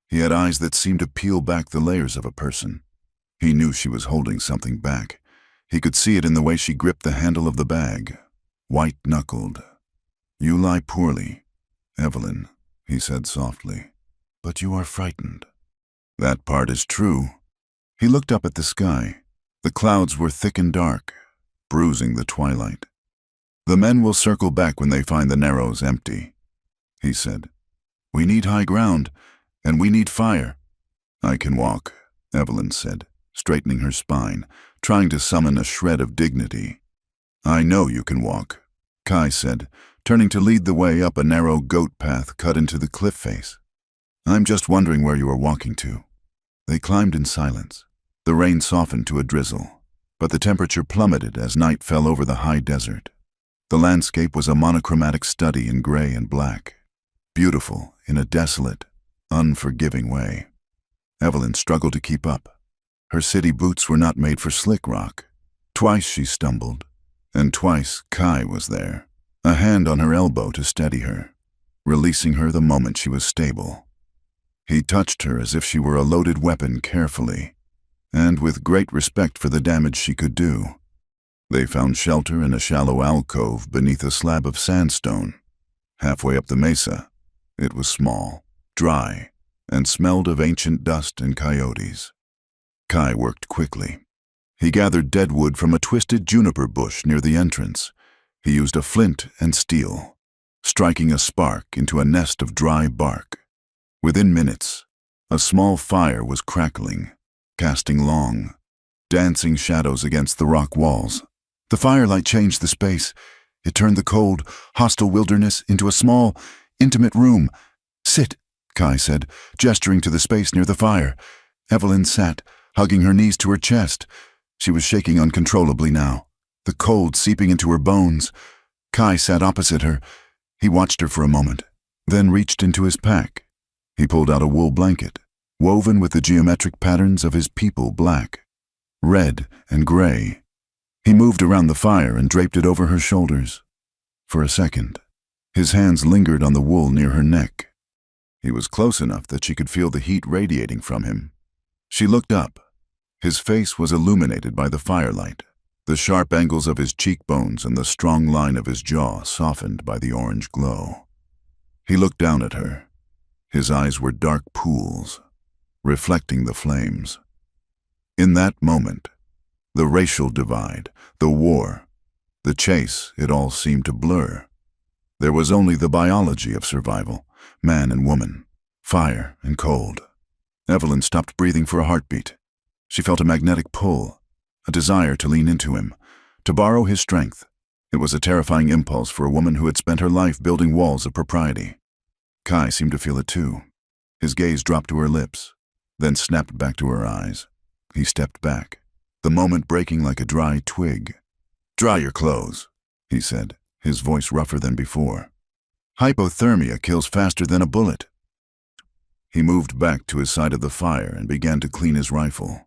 He had eyes that seemed to peel back the layers of a person. He knew she was holding something back. He could see it in the way she gripped the handle of the bag, white-knuckled. "You lie poorly, Evelyn," he said softly, "but you are frightened." "That part is true." He looked up at the sky. The clouds were thick and dark, bruising the twilight. "The men will circle back when they find the Narrows empty," he said. "We need high ground, and we need fire." "I can walk," Evelyn said, straightening her spine, trying to summon a shred of dignity. "I know you can walk," Kai said, turning to lead the way up a narrow goat path cut into the cliff face. "I'm just wondering where you are walking to." They climbed in silence. The rain softened to a drizzle, but the temperature plummeted as night fell over the high desert. The landscape was a monochromatic study in gray and black, beautiful in a desolate, unforgiving way. Evelyn struggled to keep up. Her city boots were not made for slick rock. Twice she stumbled, and twice Kai was there, a hand on her elbow to steady her, releasing her the moment she was stable. He touched her as if she were a loaded weapon carefully, and with great respect for the damage she could do. They found shelter in a shallow alcove beneath a slab of sandstone. Halfway up the mesa, it was small, dry, and smelled of ancient dust and coyotes. Kai worked quickly. He gathered dead wood from a twisted juniper bush near the entrance. He used a flint and steel, striking a spark into a nest of dry bark. Within minutes, a small fire was crackling, casting long, dancing shadows against the rock walls. The firelight changed the space. It turned the cold, hostile wilderness into a small, intimate room. "Sit," Kai said, gesturing to the space near the fire. Evelyn sat, hugging her knees to her chest. She was shaking uncontrollably now, the cold seeping into her bones. Kai sat opposite her. He watched her for a moment, then reached into his pack. He pulled out a wool blanket, woven with the geometric patterns of his people, black, red, and gray. He moved around the fire and draped it over her shoulders. For a second, his hands lingered on the wool near her neck. He was close enough that she could feel the heat radiating from him. She looked up. His face was illuminated by the firelight, the sharp angles of his cheekbones and the strong line of his jaw softened by the orange glow. He looked down at her. His eyes were dark pools, reflecting the flames. In that moment, the racial divide, the war, the chase, it all seemed to blur. There was only the biology of survival, man and woman, fire and cold. Evelyn stopped breathing for a heartbeat. She felt a magnetic pull, a desire to lean into him, to borrow his strength. It was a terrifying impulse for a woman who had spent her life building walls of propriety. Kai seemed to feel it too. His gaze dropped to her lips, then snapped back to her eyes. He stepped back, the moment breaking like a dry twig. "Dry your clothes," he said, his voice rougher than before. Hypothermia kills faster than a bullet. He moved back to his side of the fire and began to clean his rifle,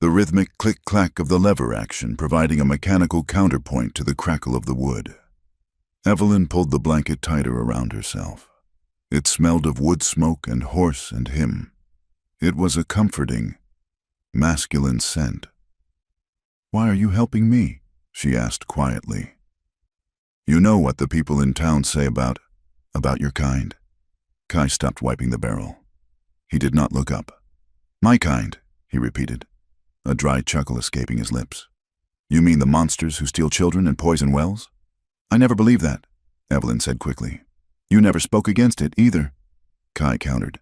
the rhythmic click-clack of the lever action providing a mechanical counterpoint to the crackle of the wood. Evelyn pulled the blanket tighter around herself. It smelled of wood smoke and horse and him. It was a comforting, masculine scent. "Why are you helping me?" she asked quietly. "You know what the people in town say about your kind." Kai stopped wiping the barrel. He did not look up. "My kind," he repeated, a dry chuckle escaping his lips. "You mean the monsters who steal children and poison wells?" "I never believed that," Evelyn said quickly. "You never spoke against it, either," Kai countered.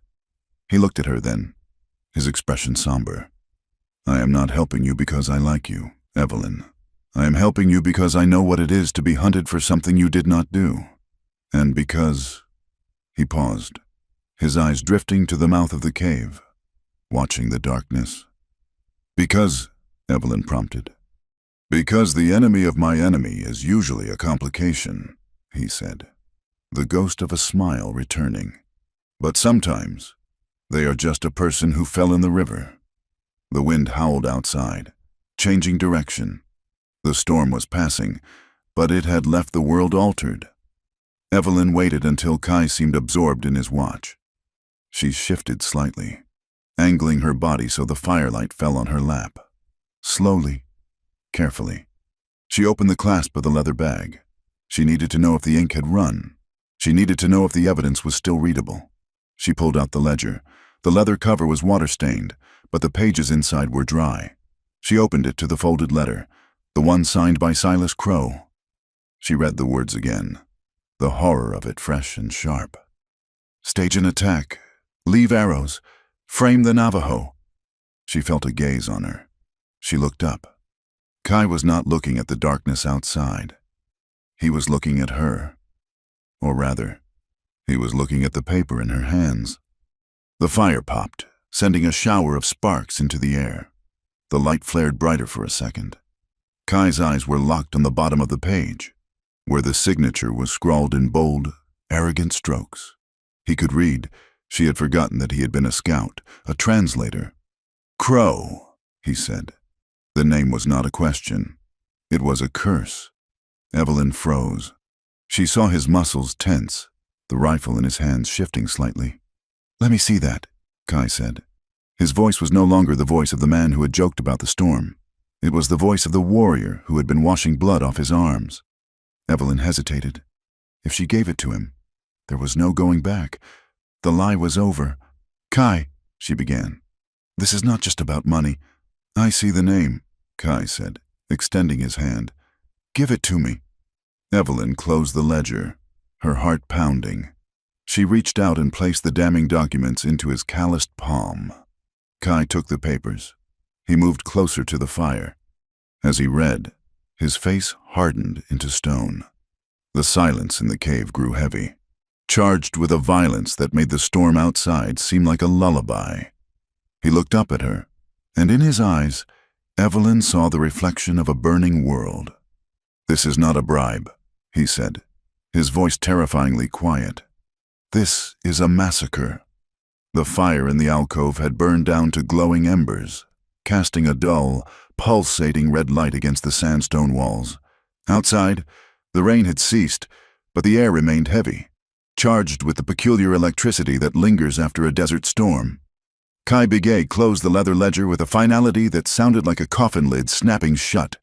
He looked at her then, his expression somber. "I am not helping you because I like you, Evelyn. I am helping you because I know what it is to be hunted for something you did not do. And because—" He paused, his eyes drifting to the mouth of the cave, watching the darkness. "Because," Evelyn prompted. "Because the enemy of my enemy is usually a complication," he said, the ghost of a smile returning. "But sometimes they are just a person who fell in the river." The wind howled outside, changing direction. The storm was passing, but it had left the world altered. Evelyn waited until Kai seemed absorbed in his watch. She shifted slightly, angling her body so the firelight fell on her lap. Slowly, carefully, she opened the clasp of the leather bag. She needed to know if the ink had run. She needed to know if the evidence was still readable. She pulled out the ledger. The leather cover was water-stained, but the pages inside were dry. She opened it to the folded letter, the one signed by Silas Crow. She read the words again, the horror of it fresh and sharp. "Stage an attack. Leave arrows. Frame the Navajo." She felt a gaze on her. She looked up. Kai was not looking at the darkness outside. He was looking at her. Or rather, he was looking at the paper in her hands. The fire popped, sending a shower of sparks into the air. The light flared brighter for a second. Kai's eyes were locked on the bottom of the page, where the signature was scrawled in bold, arrogant strokes. He could read. She had forgotten that he had been a scout, a translator. "Crow," he said. The name was not a question. It was a curse. Evelyn froze. She saw his muscles tense, the rifle in his hands shifting slightly. "Let me see that," Kai said. His voice was no longer the voice of the man who had joked about the storm. It was the voice of the warrior who had been washing blood off his arms. Evelyn hesitated. If she gave it to him, there was no going back. The lie was over. "Kai," she began, "this is not just about money." "I see the name," Kai said, extending his hand. "Give it to me." Evelyn closed the ledger, her heart pounding. She reached out and placed the damning documents into his calloused palm. Kai took the papers. He moved closer to the fire. As he read, his face hardened into stone. The silence in the cave grew heavy, charged with a violence that made the storm outside seem like a lullaby. He looked up at her, and in his eyes, Evelyn saw the reflection of a burning world. "This is not a bribe," he said, his voice terrifyingly quiet. "This is a massacre." The fire in the alcove had burned down to glowing embers, casting a dull, pulsating red light against the sandstone walls. Outside, the rain had ceased, but the air remained heavy, charged with the peculiar electricity that lingers after a desert storm. Kai Bigay closed the leather ledger with a finality that sounded like a coffin lid snapping shut.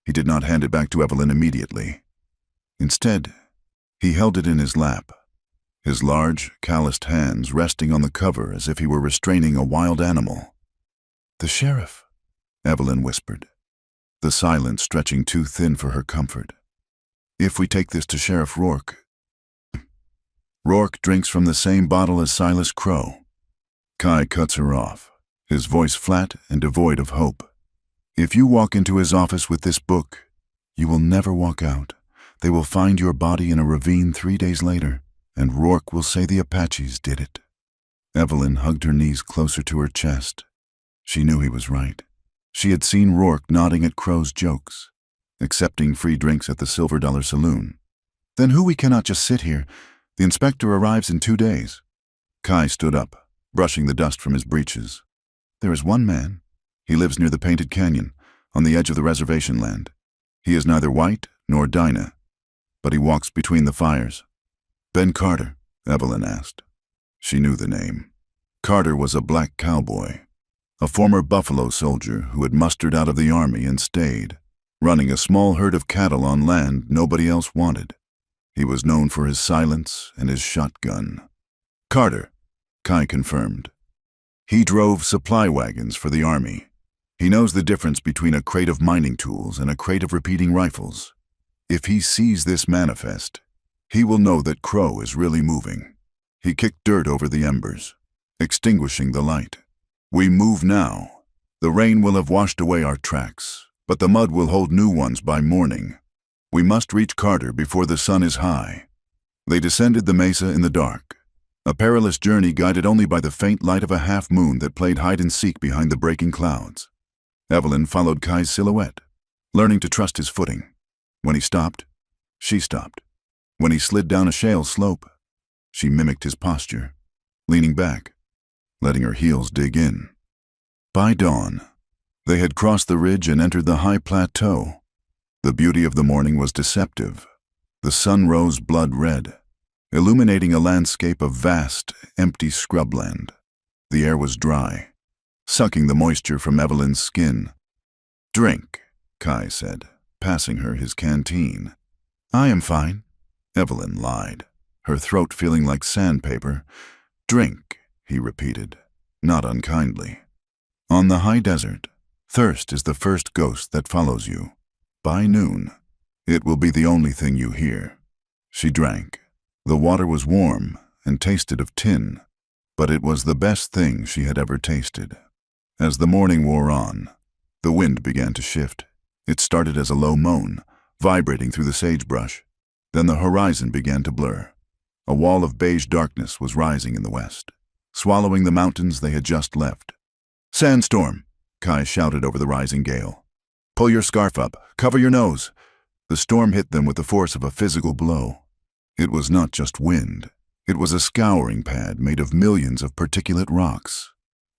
He did not hand it back to Evelyn immediately. Instead, he held it in his lap, his large, calloused hands resting on the cover as if he were restraining a wild animal. "The sheriff," Evelyn whispered, the silence stretching too thin for her comfort. "If we take this to Sheriff Rourke..." "Rourke drinks from the same bottle as Silas Crow." Kai cuts her off, his voice flat and devoid of hope. "If you walk into his office with this book, you will never walk out. They will find your body in a ravine 3 days later, and Rourke will say the Apaches did it." Evelyn hugged her knees closer to her chest. She knew he was right. She had seen Rourke nodding at Crow's jokes, accepting free drinks at the $Silver Saloon. "Then we cannot just sit here. The inspector arrives in 2 days. Kai stood up, brushing the dust from his breeches. There is one man. He lives near the Painted Canyon, on the edge of the reservation land. He is neither white nor Dinah, but he walks between the fires. Ben Carter, Evelyn asked. She knew the name. Carter was a black cowboy, a former buffalo soldier who had mustered out of the army and stayed, running a small herd of cattle on land nobody else wanted. He was known for his silence and his shotgun. Carter, Kai confirmed. He drove supply wagons for the army. He knows the difference between a crate of mining tools and a crate of repeating rifles. If he sees this manifest, he will know that Crow is really moving. He kicked dirt over the embers, extinguishing the light. We move now. The rain will have washed away our tracks, but the mud will hold new ones by morning. We must reach Carter before the sun is high. They descended the mesa in the dark, a perilous journey guided only by the faint light of a half-moon that played hide-and-seek behind the breaking clouds. Evelyn followed Kai's silhouette, learning to trust his footing. When he stopped, she stopped. When he slid down a shale slope, she mimicked his posture, leaning back, letting her heels dig in. By dawn, they had crossed the ridge and entered the high plateau. The beauty of the morning was deceptive. The sun rose blood-red, illuminating a landscape of vast, empty scrubland. The air was dry, sucking the moisture from Evelyn's skin. "Drink," Kai said, passing her his canteen. "I am fine," Evelyn lied, her throat feeling like sandpaper. "Drink," he repeated, not unkindly. On the high desert, thirst is the first ghost that follows you. By noon, it will be the only thing you hear. She drank. The water was warm and tasted of tin, but it was the best thing she had ever tasted. As the morning wore on, the wind began to shift. It started as a low moan, vibrating through the sagebrush. Then the horizon began to blur. A wall of beige darkness was rising in the west, swallowing the mountains they had just left. "Sandstorm," Kai shouted over the rising gale. "Pull your scarf up. Cover your nose." The storm hit them with the force of a physical blow. It was not just wind. It was a scouring pad made of millions of particulate rocks.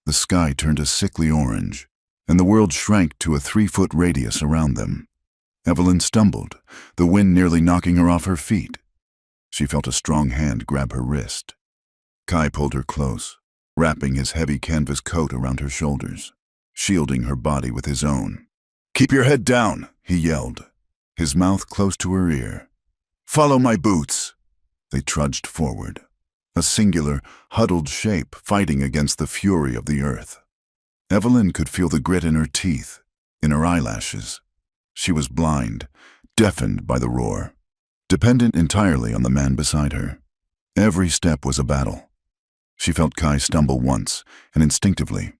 The sky turned a sickly orange, and the world shrank to a 3-foot radius around them. Evelyn stumbled, the wind nearly knocking her off her feet. She felt a strong hand grab her wrist. Kai pulled her close, wrapping his heavy canvas coat around her shoulders, shielding her body with his own. "Keep your head down," he yelled, his mouth close to her ear. "Follow my boots." They trudged forward, a singular, huddled shape fighting against the fury of the earth. Evelyn could feel the grit in her teeth, in her eyelashes. She was blind, deafened by the roar, dependent entirely on the man beside her. Every step was a battle. She felt Kai stumble once, and instinctively,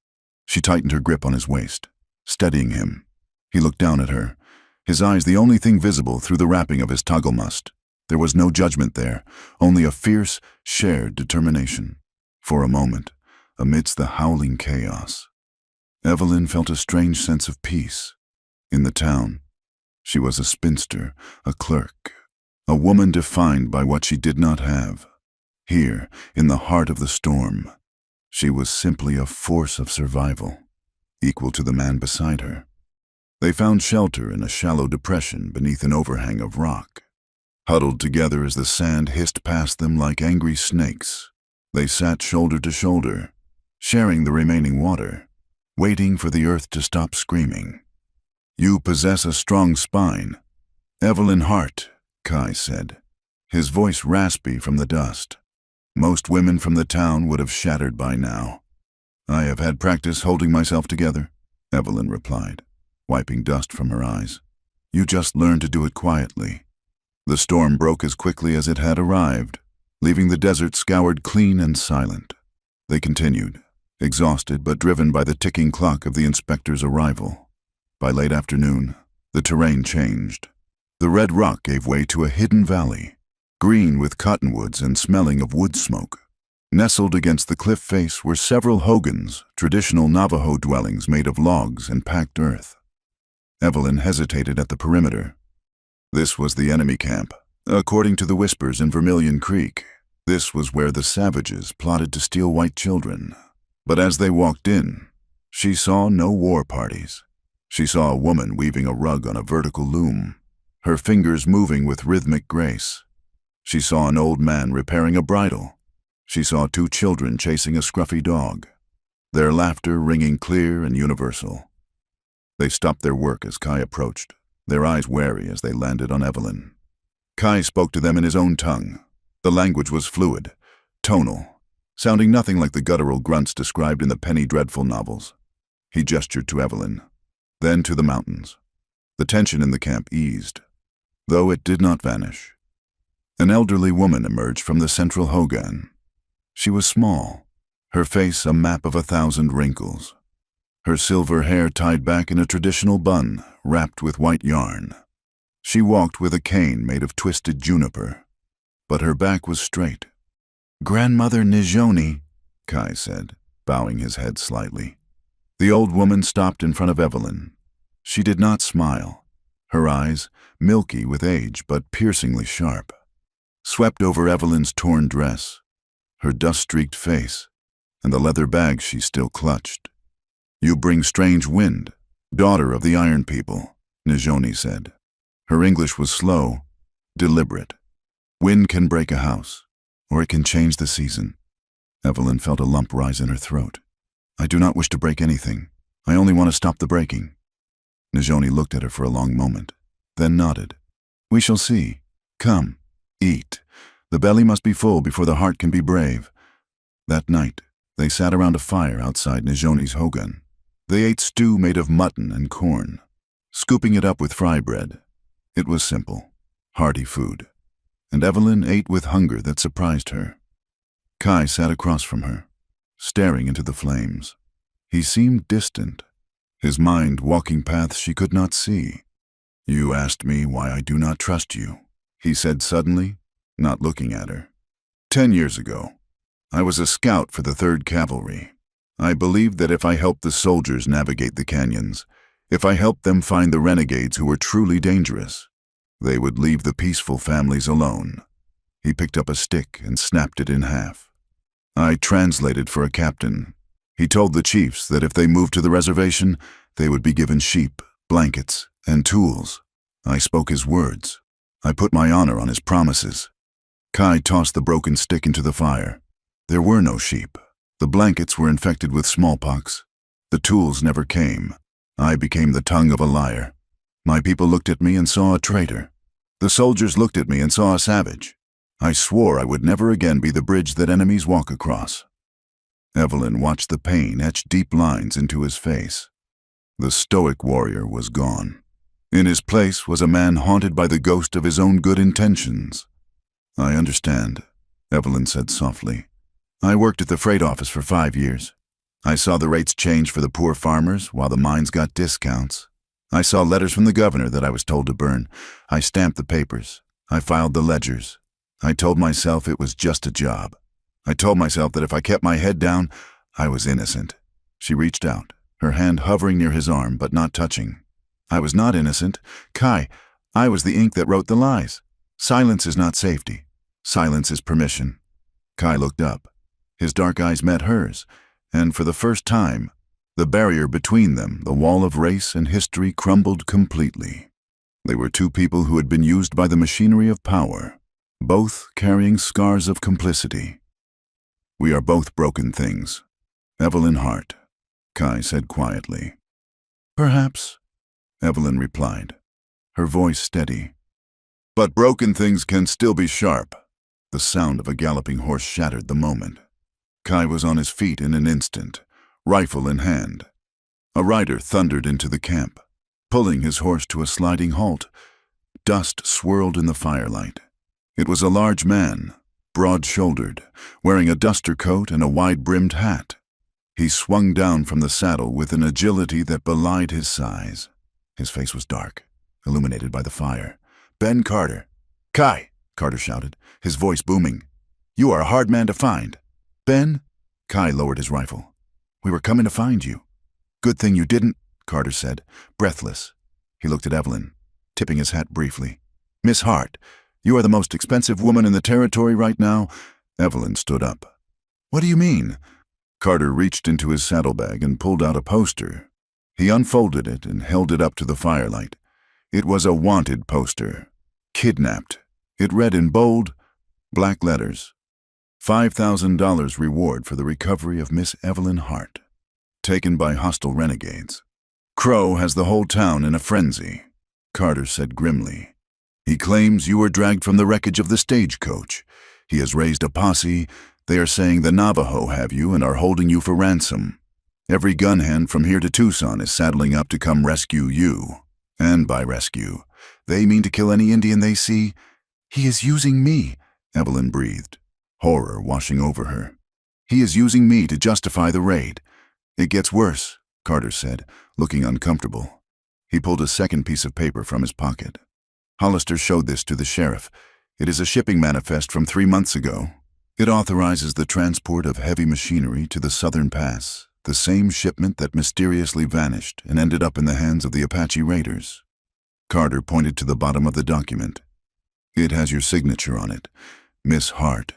she tightened her grip on his waist, steadying him. He looked down at her, his eyes the only thing visible through the wrapping of his toggle must. There was no judgment there, only a fierce, shared determination. For a moment, amidst the howling chaos, Evelyn felt a strange sense of peace. In the town, she was a spinster, a clerk, a woman defined by what she did not have. Here, in the heart of the storm, she was simply a force of survival, equal to the man beside her. They found shelter in a shallow depression beneath an overhang of rock. Huddled together as the sand hissed past them like angry snakes, they sat shoulder to shoulder, sharing the remaining water, waiting for the earth to stop screaming. "You possess a strong spine, Evelyn Hart," Kai said, his voice raspy from the dust. "Most women from the town would have shattered by now." "I have had practice holding myself together," Evelyn replied, wiping dust from her eyes. "You just learn to do it quietly." The storm broke as quickly as it had arrived, leaving the desert scoured clean and silent. They continued, exhausted but driven by the ticking clock of the inspector's arrival. By late afternoon, the terrain changed. The red rock gave way to a hidden valley, green with cottonwoods and smelling of wood smoke. Nestled against the cliff face were several hogans, traditional Navajo dwellings made of logs and packed earth. Evelyn hesitated at the perimeter. This was the enemy camp, according to the whispers in Vermilion Creek. This was where the savages plotted to steal white children. But as they walked in, she saw no war parties. She saw a woman weaving a rug on a vertical loom, her fingers moving with rhythmic grace. She saw an old man repairing a bridle. She saw two children chasing a scruffy dog, their laughter ringing clear and universal. They stopped their work as Kai approached, their eyes wary as they landed on Evelyn. Kai spoke to them in his own tongue. The language was fluid, tonal, sounding nothing like the guttural grunts described in the Penny Dreadful novels. He gestured to Evelyn, then to the mountains. The tension in the camp eased, though it did not vanish. An elderly woman emerged from the central hogan. She was small, her face a map of 1,000 wrinkles. Her silver hair tied back in a traditional bun, wrapped with white yarn. She walked with a cane made of twisted juniper, but her back was straight. "Grandmother Nijoni," Kai said, bowing his head slightly. The old woman stopped in front of Evelyn. She did not smile. Her eyes, milky with age but piercingly sharp, swept over Evelyn's torn dress, her dust-streaked face, and the leather bag she still clutched. "You bring strange wind, daughter of the Iron People," Nijoni said. Her English was slow, deliberate. "Wind can break a house, or it can change the season." Evelyn felt a lump rise in her throat. "I do not wish to break anything. I only want to stop the breaking." Nijoni looked at her for a long moment, then nodded. "We shall see. Come, eat. The belly must be full before the heart can be brave." That night, they sat around a fire outside Nijoni's hogan. They ate stew made of mutton and corn, scooping it up with fry bread. It was simple, hearty food, and Evelyn ate with hunger that surprised her. Kai sat across from her, staring into the flames. He seemed distant, his mind walking paths she could not see. "You asked me why I do not trust you," he said suddenly, not looking at her. 10 years ago, I was a scout for the 3rd Cavalry. I believed that if I helped the soldiers navigate the canyons, if I helped them find the renegades who were truly dangerous, they would leave the peaceful families alone. He picked up a stick and snapped it in half. I translated for a captain. He told the chiefs that if they moved to the reservation, they would be given sheep, blankets, and tools. I spoke his words. I put my honor on his promises. Kai tossed the broken stick into the fire. There were no sheep. The blankets were infected with smallpox. The tools never came. I became the tongue of a liar. My people looked at me and saw a traitor. The soldiers looked at me and saw a savage. I swore I would never again be the bridge that enemies walk across. Evelyn watched the pain etch deep lines into his face. The stoic warrior was gone. In his place was a man haunted by the ghost of his own good intentions. "I understand," Evelyn said softly. "I worked at the freight office for 5 years. I saw the rates change for the poor farmers while the mines got discounts. I saw letters from the governor that I was told to burn. I stamped the papers. I filed the ledgers. I told myself it was just a job. I told myself that if I kept my head down, I was innocent." She reached out, her hand hovering near his arm but not touching. "I was not innocent. Kai, I was the ink that wrote the lies. Silence is not safety. Silence is permission." Kai looked up. His dark eyes met hers, and for the first time, the barrier between them, the wall of race and history, crumbled completely. They were two people who had been used by the machinery of power, both carrying scars of complicity. "We are both broken things. Evelyn Hart," Kai said quietly. "Perhaps," Evelyn replied, her voice steady. "But broken things can still be sharp." The sound of a galloping horse shattered the moment. Kai was on his feet in an instant, rifle in hand. A rider thundered into the camp, pulling his horse to a sliding halt. Dust swirled in the firelight. It was a large man, broad-shouldered, wearing a duster coat and a wide-brimmed hat. He swung down from the saddle with an agility that belied his size. His face was dark, illuminated by the fire. "Ben Carter." "Kai!" Carter shouted, his voice booming. "You are a hard man to find." "Ben?" Kai lowered his rifle. "We were coming to find you." "Good thing you didn't," Carter said, breathless. He looked at Evelyn, tipping his hat briefly. "Miss Hart, you are the most expensive woman in the territory right now, Evelyn stood up. "What do you mean?" Carter reached into his saddlebag and pulled out a poster. He unfolded it and held it up to the firelight. It was a wanted poster. Kidnapped. It read in bold, black letters, $5,000 reward for the recovery of Miss Evelyn Hart. Taken by hostile renegades. "Crow has the whole town in a frenzy," Carter said grimly. "He claims you were dragged from the wreckage of the stagecoach. He has raised a posse. They are saying the Navajo have you and are holding you for ransom. Every gun hand from here to Tucson is saddling up to come rescue you. And by rescue, they mean to kill any Indian they see." "He is using me," Evelyn breathed, horror washing over her. "He is using me to justify the raid." "It gets worse," Carter said, looking uncomfortable. He pulled a second piece of paper from his pocket. Hollister showed this to the sheriff. "It is a shipping manifest from 3 months ago. It authorizes the transport of heavy machinery to the Southern Pass, the same shipment that mysteriously vanished and ended up in the hands of the Apache raiders." Carter pointed to the bottom of the document. "It has your signature on it, Miss Hart."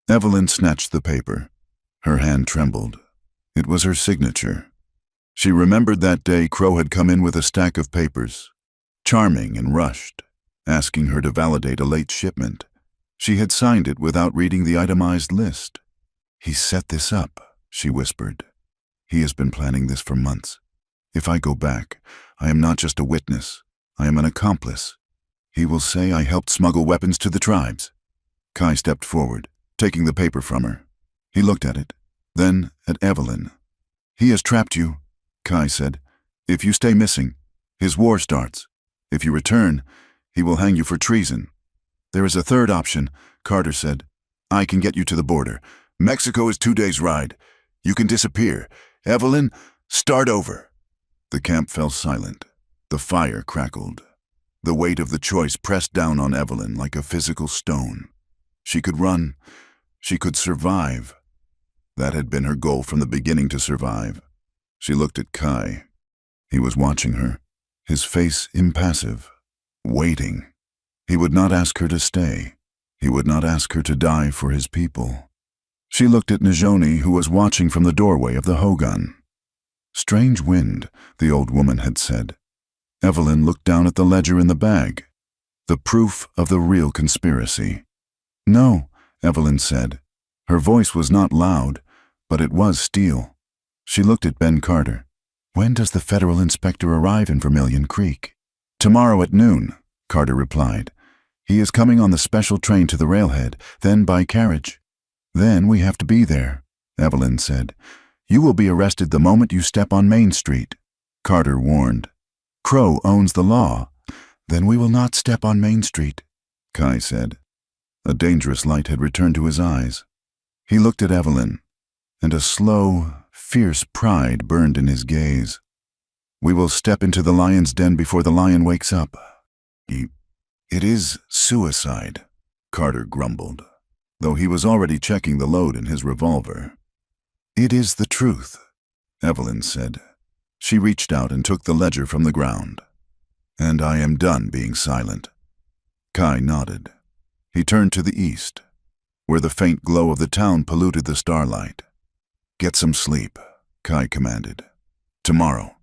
Evelyn snatched the paper. Her hand trembled. It was her signature. She remembered that day Crow had come in with a stack of papers, charming and rushed, asking her to validate a late shipment. She had signed it without reading the itemized list. "He set this up," she whispered. "He has been planning this for months. If I go back, I am not just a witness. I am an accomplice. He will say I helped smuggle weapons to the tribes." Kai stepped forward, taking the paper from her. He looked at it, then at Evelyn. "He has trapped you," Kai said. "If you stay missing, his war starts. If you return, he will hang you for treason." "There is a third option," Carter said. "I can get you to the border. Mexico is 2 days' ride. You can disappear. Evelyn, start over." The camp fell silent. The fire crackled. The weight of the choice pressed down on Evelyn like a physical stone. She could run. She could survive. That had been her goal from the beginning, to survive. She looked at Kai. He was watching her, his face impassive, waiting. He would not ask her to stay. He would not ask her to die for his people. She looked at Najoni, who was watching from the doorway of the hogan. "Strange wind," the old woman had said. Evelyn looked down at the ledger in the bag. The proof of the real conspiracy. "No," Evelyn said. Her voice was not loud, but it was steel. She looked at Ben Carter. "When does the federal inspector arrive in Vermilion Creek?" "Tomorrow at noon," Carter replied. "He is coming on the special train to the railhead, then by carriage." "Then we have to be there," Evelyn said. "You will be arrested the moment you step on Main Street." Carter warned. "Crow owns the law." "Then we will not step on Main Street," Kai said. A dangerous light had returned to his eyes. He looked at Evelyn, and a slow, fierce pride burned in his gaze. "We will step into the lion's den before the lion wakes up." "It is suicide," Carter grumbled, though he was already checking the load in his revolver. "It is the truth," Evelyn said. She reached out and took the ledger from the ground. "And I am done being silent." Kai nodded. He turned to the east, where the faint glow of the town polluted the starlight. "Get some sleep," Kai commanded. "Tomorrow,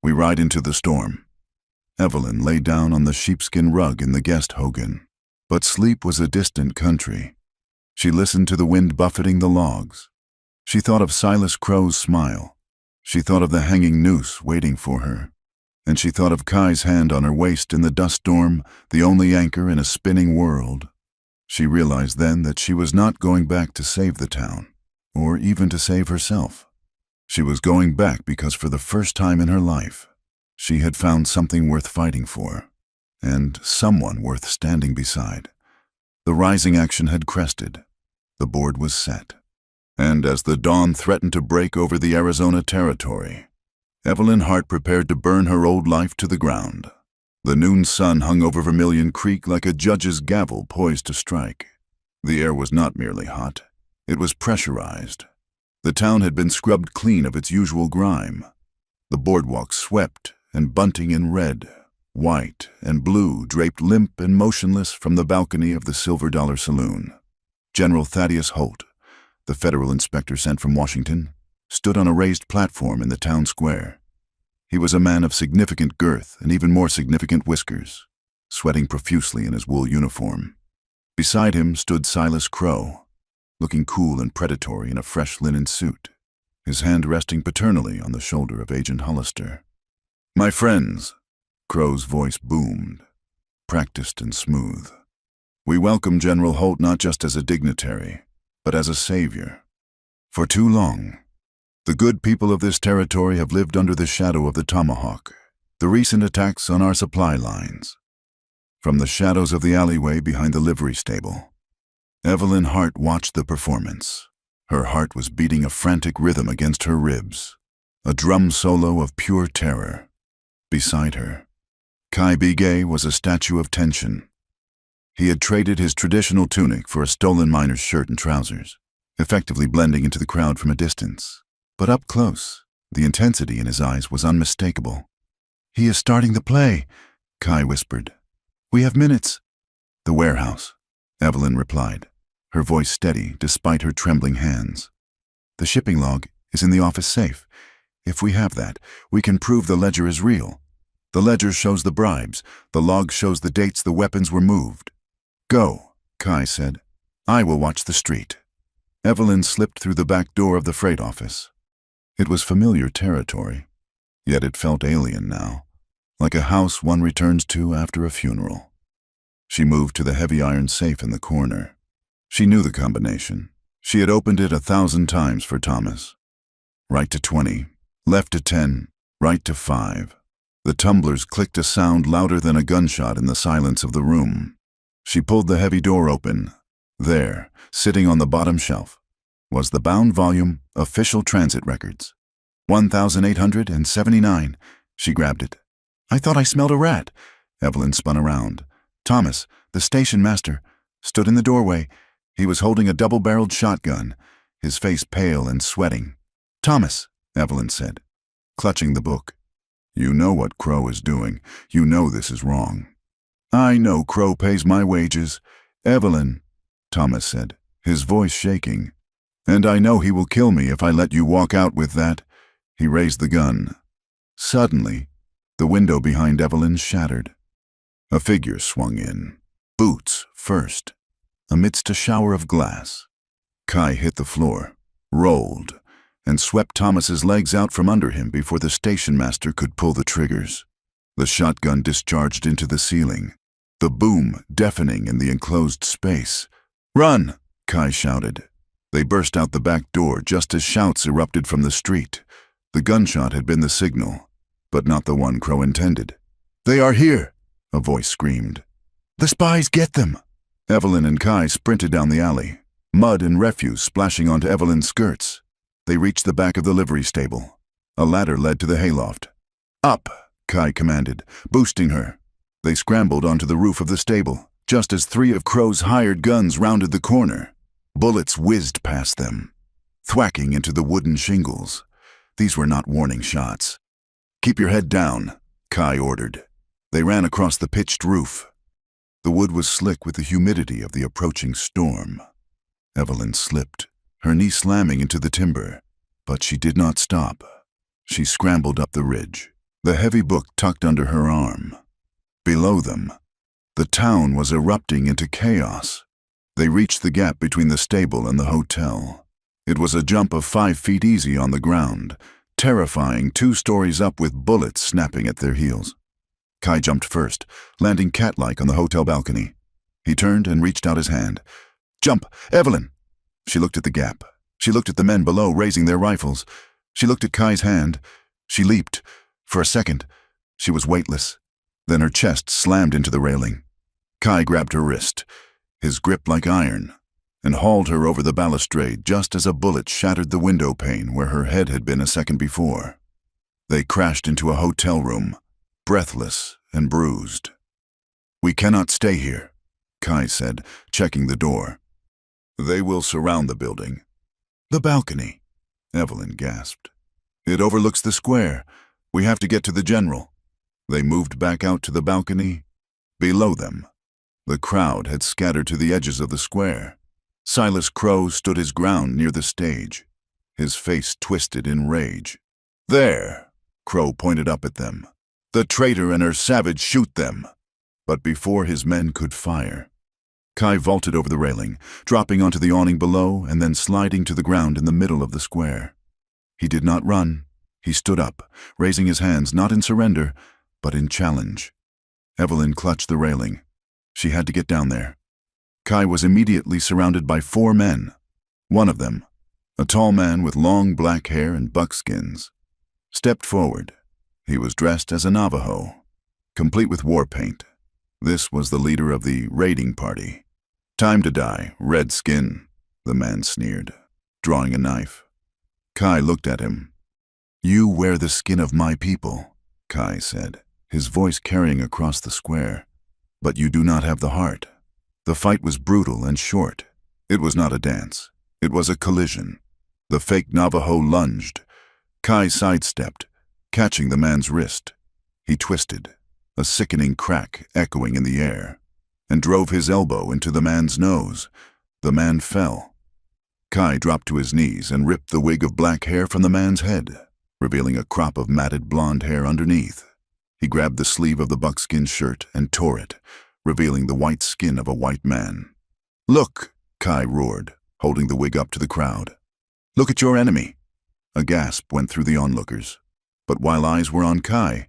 we ride into the storm." Evelyn lay down on the sheepskin rug in the guest hogan, but sleep was a distant country. She listened to the wind buffeting the logs. She thought of Silas Crow's smile. She thought of the hanging noose waiting for her. And she thought of Kai's hand on her waist in the dust storm, the only anchor in a spinning world. She realized then that she was not going back to save the town, or even to save herself. She was going back because for the first time in her life, she had found something worth fighting for, and someone worth standing beside. The rising action had crested. The board was set. And as the dawn threatened to break over the Arizona territory, Evelyn Hart prepared to burn her old life to the ground. The noon sun hung over Vermilion Creek like a judge's gavel poised to strike. The air was not merely hot, it was pressurized. The town had been scrubbed clean of its usual grime. The boardwalk swept, and bunting in red, white, and blue draped limp and motionless from the balcony of the Silver Dollar Saloon. General Thaddeus Holt, the federal inspector sent from Washington, stood on a raised platform in the town square. He was a man of significant girth and even more significant whiskers, sweating profusely in his wool uniform. Beside him stood Silas Crow, looking cool and predatory in a fresh linen suit, his hand resting paternally on the shoulder of Agent Hollister. "My friends," Crow's voice boomed, practiced and smooth. "We welcome General Holt not just as a dignitary, but as a savior. For too long, the good people of this territory have lived under the shadow of the tomahawk, the recent attacks on our supply lines. From the shadows of the alleyway behind the livery stable, Evelyn Hart watched the performance. Her heart was beating a frantic rhythm against her ribs, a drum solo of pure terror. Beside her, Kai Bigay was a statue of tension. He had traded his traditional tunic for a stolen miner's shirt and trousers, effectively blending into the crowd from a distance. But up close, the intensity in his eyes was unmistakable. "He is starting the play," Kai whispered. "We have minutes." "The warehouse," Evelyn replied, her voice steady despite her trembling hands. "The shipping log is in the office safe. If we have that, we can prove the ledger is real. The ledger shows the bribes. The log shows the dates the weapons were moved." "Go," Kai said. "I will watch the street." Evelyn slipped through the back door of the freight office. It was familiar territory, yet it felt alien now, like a house one returns to after a funeral. She moved to the heavy iron safe in the corner. She knew the combination. She had opened it 1,000 times for Thomas. Right to 20, left to 10, right to 5. The tumblers clicked a sound louder than a gunshot in the silence of the room. She pulled the heavy door open. There, sitting on the bottom shelf, was the bound volume, Official Transit Records. 1879. She grabbed it. "I thought I smelled a rat." Evelyn spun around. Thomas, the station master, stood in the doorway. He was holding a double-barreled shotgun, his face pale and sweating. "Thomas," Evelyn said, clutching the book. "You know what Crow is doing. You know this is wrong." "I know Crow pays my wages." "Evelyn," Thomas said, his voice shaking. "And I know he will kill me if I let you walk out with that." He raised the gun. Suddenly, the window behind Evelyn shattered. A figure swung in, boots first, amidst a shower of glass. Kai hit the floor, rolled, and swept Thomas's legs out from under him before the station master could pull the triggers. The shotgun discharged into the ceiling, the boom deafening in the enclosed space. "Run!" Kai shouted. They burst out the back door just as shouts erupted from the street. The gunshot had been the signal, but not the one Crow intended. "They are here!" a voice screamed. "The spies, get them!" Evelyn and Kai sprinted down the alley, mud and refuse splashing onto Evelyn's skirts. They reached the back of the livery stable. A ladder led to the hayloft. "Up!" Kai commanded, boosting her. They scrambled onto the roof of the stable, just as 3 of Crow's hired guns rounded the corner. Bullets whizzed past them, thwacking into the wooden shingles. These were not warning shots. "Keep your head down," Kai ordered. They ran across the pitched roof. The wood was slick with the humidity of the approaching storm. Evelyn slipped, her knee slamming into the timber, but she did not stop. She scrambled up the ridge, the heavy book tucked under her arm. Below them, the town was erupting into chaos. They reached the gap between the stable and the hotel. It was a jump of 5 feet easy on the ground, terrifying 2 stories up with bullets snapping at their heels. Kai jumped first, landing cat-like on the hotel balcony. He turned and reached out his hand. "Jump, Evelyn!" She looked at the gap. She looked at the men below raising their rifles. She looked at Kai's hand. She leaped. For a second, she was weightless. Then her chest slammed into the railing. Kai grabbed her wrist, his grip like iron, and hauled her over the balustrade just as a bullet shattered the window pane where her head had been a second before. They crashed into a hotel room, breathless and bruised. "We cannot stay here," Kai said, checking the door. "They will surround the building." "The balcony," Evelyn gasped. "It overlooks the square. We have to get to the general." They moved back out to the balcony. Below them, the crowd had scattered to the edges of the square. Silas Crow stood his ground near the stage, his face twisted in rage. "There!" Crow pointed up at them. "The traitor and her savage, shoot them!" But before his men could fire, Kai vaulted over the railing, dropping onto the awning below and then sliding to the ground in the middle of the square. He did not run. He stood up, raising his hands not in surrender, but in challenge. Evelyn clutched the railing. She had to get down there. Kai was immediately surrounded by 4 men. One of them, a tall man with long black hair and buckskins, stepped forward. He was dressed as a Navajo, complete with war paint. This was the leader of the raiding party. "Time to die, red skin," the man sneered, drawing a knife. Kai looked at him. "You wear the skin of my people," Kai said, his voice carrying across the square. "But you do not have the heart." The fight was brutal and short. It was not a dance. It was a collision. The fake Navajo lunged. Kai sidestepped, catching the man's wrist. He twisted, a sickening crack echoing in the air, and drove his elbow into the man's nose. The man fell. Kai dropped to his knees and ripped the wig of black hair from the man's head, revealing a crop of matted blonde hair underneath. He grabbed the sleeve of the buckskin shirt and tore it, revealing the white skin of a white man. "Look!" Kai roared, holding the wig up to the crowd. "Look at your enemy!" A gasp went through the onlookers. But while eyes were on Kai,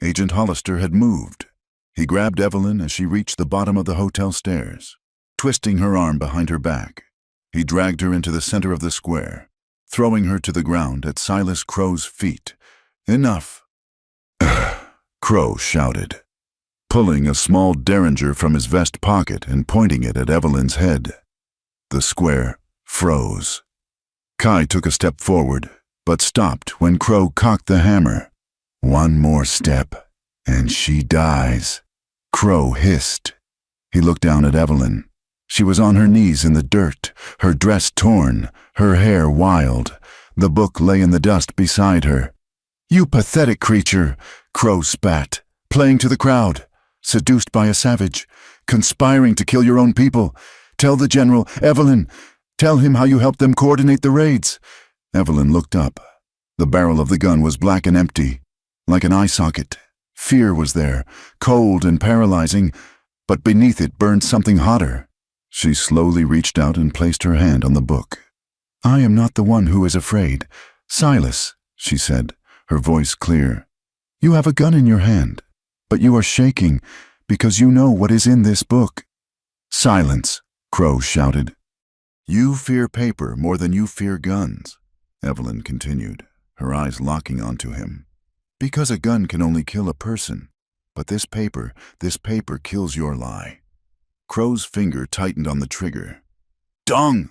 Agent Hollister had moved. He grabbed Evelyn as she reached the bottom of the hotel stairs. Twisting her arm behind her back, he dragged her into the center of the square, throwing her to the ground at Silas Crow's feet. "Enough!" Crow shouted, pulling a small derringer from his vest pocket and pointing it at Evelyn's head. The square froze. Kai took a step forward, but stopped when Crow cocked the hammer. "One more step, and she dies," Crow hissed. He looked down at Evelyn. She was on her knees in the dirt, her dress torn, her hair wild. The book lay in the dust beside her. "You pathetic creature," Crow spat, "playing to the crowd, seduced by a savage, conspiring to kill your own people. Tell the general, Evelyn, tell him how you helped them coordinate the raids." Evelyn looked up. The barrel of the gun was black and empty, like an eye socket. Fear was there, cold and paralyzing, but beneath it burned something hotter. She slowly reached out and placed her hand on the book. "I am not the one who is afraid. Silas," she said, her voice clear. "You have a gun in your hand, but you are shaking because you know what is in this book." "Silence," Crow shouted. "You fear paper more than you fear guns," Evelyn continued, her eyes locking onto him. "Because a gun can only kill a person, but this paper kills your lie." Crow's finger tightened on the trigger. "Dong!"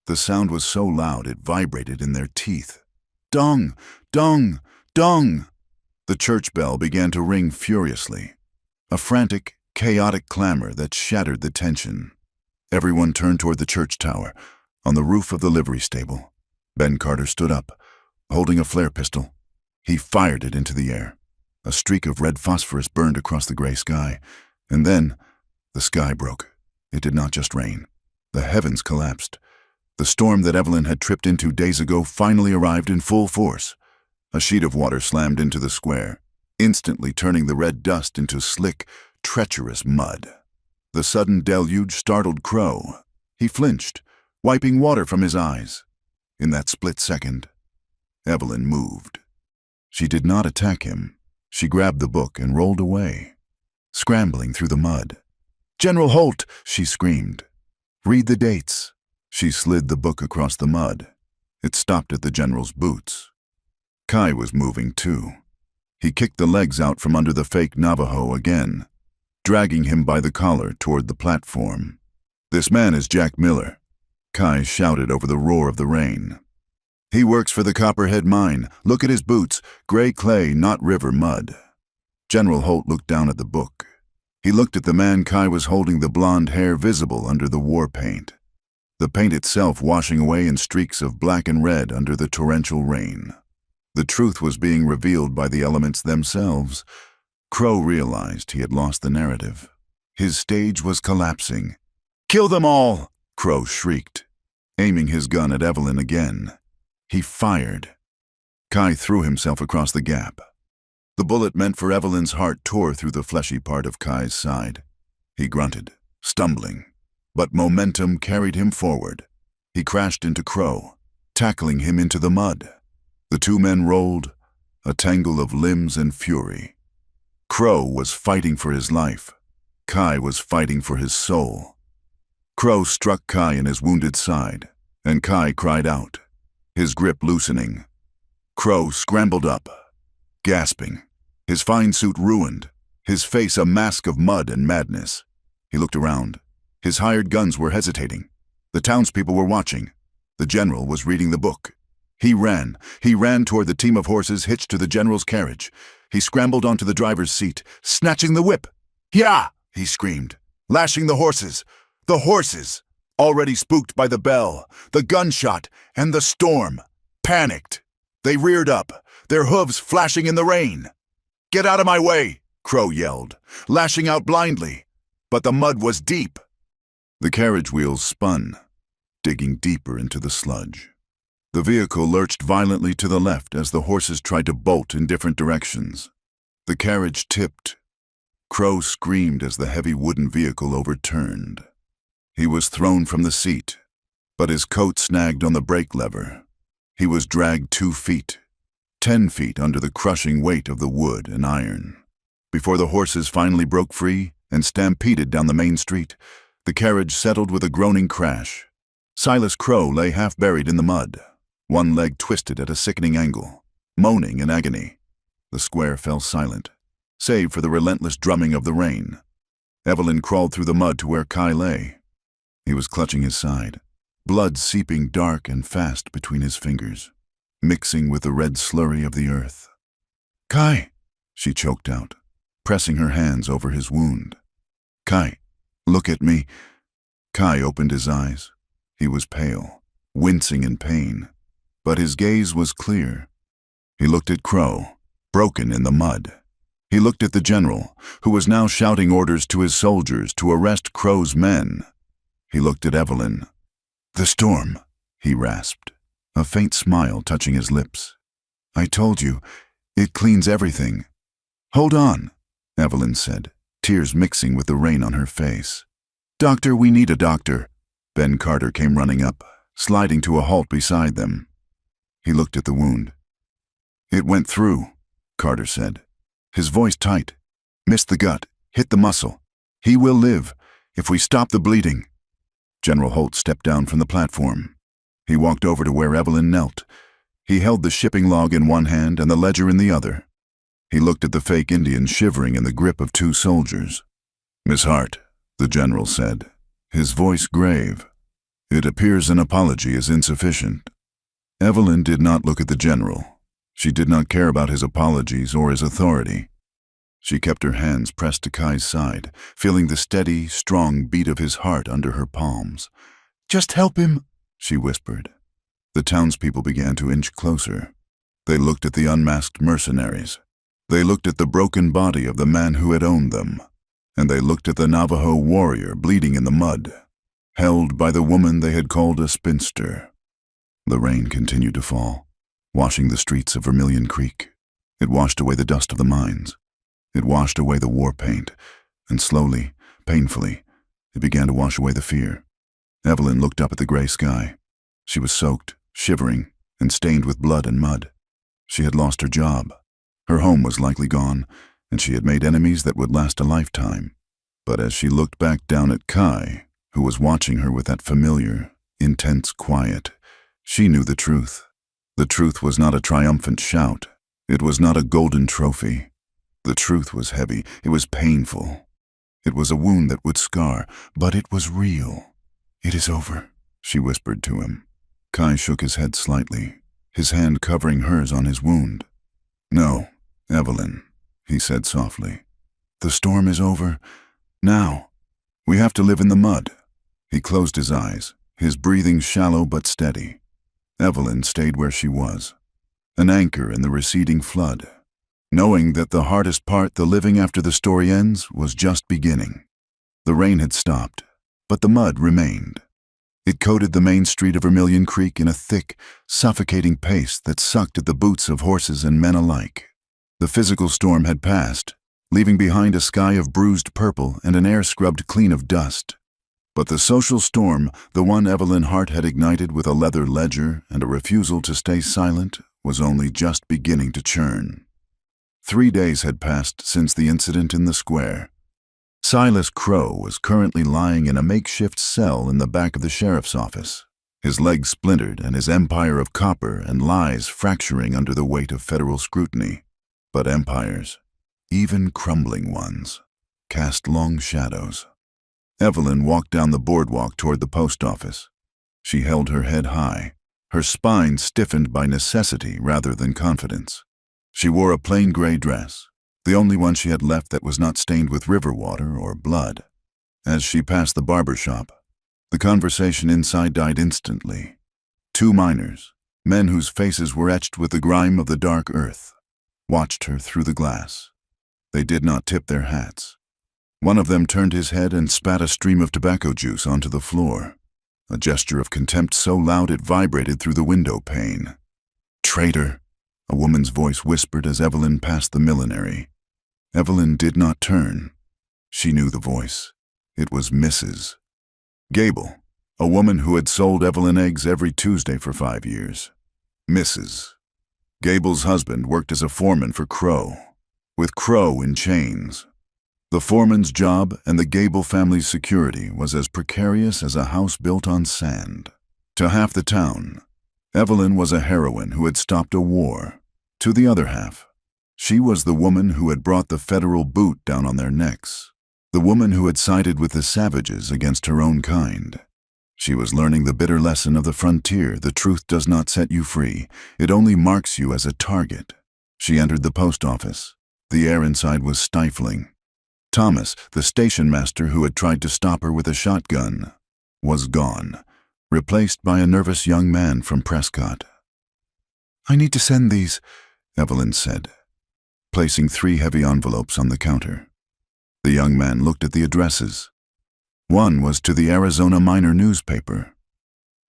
The sound was so loud it vibrated in their teeth. "Dong! Dong! Dong!" The church bell began to ring furiously, a frantic, chaotic clamor that shattered the tension. Everyone turned toward the church tower, on the roof of the livery stable. Ben Carter stood up, holding a flare pistol. He fired it into the air. A streak of red phosphorus burned across the gray sky, and then the sky broke. It did not just rain. The heavens collapsed. The storm that Evelyn had tripped into days ago finally arrived in full force. A sheet of water slammed into the square, instantly turning the red dust into slick, treacherous mud. The sudden deluge startled Crow. He flinched, wiping water from his eyes. In that split second, Evelyn moved. She did not attack him. She grabbed the book and rolled away, scrambling through the mud. "General Holt!" she screamed. "Read the dates." She slid the book across the mud. It stopped at the general's boots. Kai was moving too. He kicked the legs out from under the fake Navajo again, dragging him by the collar toward the platform. "This man is Jack Miller," Kai shouted over the roar of the rain. "He works for the Copperhead Mine. Look at his boots, gray clay, not river mud." General Holt looked down at the book. He looked at the man Kai was holding, the blonde hair visible under the war paint, the paint itself washing away in streaks of black and red under the torrential rain. The truth was being revealed by the elements themselves. Crow realized he had lost the narrative. His stage was collapsing. "Kill them all!" Crow shrieked, aiming his gun at Evelyn again. He fired. Kai threw himself across the gap. The bullet meant for Evelyn's heart tore through the fleshy part of Kai's side. He grunted, stumbling, but momentum carried him forward. He crashed into Crow, tackling him into the mud. The two men rolled, a tangle of limbs and fury. Crow was fighting for his life. Kai was fighting for his soul. Crow struck Kai in his wounded side, and Kai cried out, his grip loosening. Crow scrambled up, gasping, his fine suit ruined, his face a mask of mud and madness. He looked around. His hired guns were hesitating. The townspeople were watching. The general was reading the book. He ran toward the team of horses hitched to the general's carriage. He scrambled onto the driver's seat, snatching the whip. "Yeah!" he screamed, lashing the horses. The horses, already spooked by the bell, the gunshot, and the storm, panicked. They reared up, their hooves flashing in the rain. "Get out of my way!" Crow yelled, lashing out blindly. But the mud was deep. The carriage wheels spun, digging deeper into the sludge. The vehicle lurched violently to the left as the horses tried to bolt in different directions. The carriage tipped. Crow screamed as the heavy wooden vehicle overturned. He was thrown from the seat, but his coat snagged on the brake lever. He was dragged 2 feet, 10 feet under the crushing weight of the wood and iron. Before the horses finally broke free and stampeded down the main street, the carriage settled with a groaning crash. Silas Crow lay half buried in the mud, one leg twisted at a sickening angle, moaning in agony. The square fell silent, save for the relentless drumming of the rain. Evelyn crawled through the mud to where Kai lay. He was clutching his side, blood seeping dark and fast between his fingers, mixing with the red slurry of the earth. "Kai," she choked out, pressing her hands over his wound. "Kai, look at me." Kai opened his eyes. He was pale, wincing in pain, but his gaze was clear. He looked at Crow, broken in the mud. He looked at the general, who was now shouting orders to his soldiers to arrest Crow's men. He looked at Evelyn. "The storm," he rasped, a faint smile touching his lips. "I told you, it cleans everything." "Hold on," Evelyn said, tears mixing with the rain on her face. "Doctor, we need a doctor." Ben Carter came running up, sliding to a halt beside them. He looked at the wound. "It went through," Carter said, his voice tight. "Missed the gut, hit the muscle. He will live, if we stop the bleeding." General Holt stepped down from the platform. He walked over to where Evelyn knelt. He held the shipping log in one hand and the ledger in the other. He looked at the fake Indian shivering in the grip of 2 soldiers. "Miss Hart," the general said, his voice grave, "it appears an apology is insufficient." Evelyn did not look at the general. She did not care about his apologies or his authority. She kept her hands pressed to Kai's side, feeling the steady, strong beat of his heart under her palms. "Just help him," she whispered. The townspeople began to inch closer. They looked at the unmasked mercenaries. They looked at the broken body of the man who had owned them. And they looked at the Navajo warrior bleeding in the mud, held by the woman they had called a spinster. The rain continued to fall, washing the streets of Vermilion Creek. It washed away the dust of the mines. It washed away the war paint, and slowly, painfully, it began to wash away the fear. Evelyn looked up at the gray sky. She was soaked, shivering, and stained with blood and mud. She had lost her job. Her home was likely gone, and she had made enemies that would last a lifetime. But as she looked back down at Kai, who was watching her with that familiar, intense quiet, she knew the truth. The truth was not a triumphant shout. It was not a golden trophy. The truth was heavy. It was painful. It was a wound that would scar, but it was real. "It is over," she whispered to him. Kai shook his head slightly, his hand covering hers on his wound. "No, Evelyn," he said softly. "The storm is over. Now, we have to live in the mud." He closed his eyes, his breathing shallow but steady. Evelyn stayed where she was, an anchor in the receding flood, knowing that the hardest part, the living after the story ends, was just beginning. The rain had stopped, but the mud remained. It coated the main street of Vermilion Creek in a thick, suffocating paste that sucked at the boots of horses and men alike. The physical storm had passed, leaving behind a sky of bruised purple and an air scrubbed clean of dust. But the social storm, the one Evelyn Hart had ignited with a leather ledger and a refusal to stay silent, was only just beginning to churn. 3 days had passed since the incident in the square. Silas Crow was currently lying in a makeshift cell in the back of the sheriff's office, his legs splintered and his empire of copper and lies fracturing under the weight of federal scrutiny. But empires, even crumbling ones, cast long shadows. Evelyn walked down the boardwalk toward the post office. She held her head high, her spine stiffened by necessity rather than confidence. She wore a plain gray dress, the only one she had left that was not stained with river water or blood. As she passed the barber shop, the conversation inside died instantly. 2 miners, men whose faces were etched with the grime of the dark earth, watched her through the glass. They did not tip their hats. One of them turned his head and spat a stream of tobacco juice onto the floor, a gesture of contempt so loud it vibrated through the window pane. "Traitor," a woman's voice whispered as Evelyn passed the millinery. Evelyn did not turn. She knew the voice. It was Mrs. Gable, a woman who had sold Evelyn eggs every Tuesday for 5 years. Mrs. Gable's husband worked as a foreman for Crow, with Crow in chains. The foreman's job and the Gable family's security was as precarious as a house built on sand. To half the town, Evelyn was a heroine who had stopped a war. To the other half, she was the woman who had brought the federal boot down on their necks, the woman who had sided with the savages against her own kind. She was learning the bitter lesson of the frontier: the truth does not set you free, it only marks you as a target. She entered the post office. The air inside was stifling. Thomas, the station master who had tried to stop her with a shotgun, was gone, replaced by a nervous young man from Prescott. "I need to send these," Evelyn said, placing 3 heavy envelopes on the counter. The young man looked at the addresses. One was to the Arizona Miner newspaper.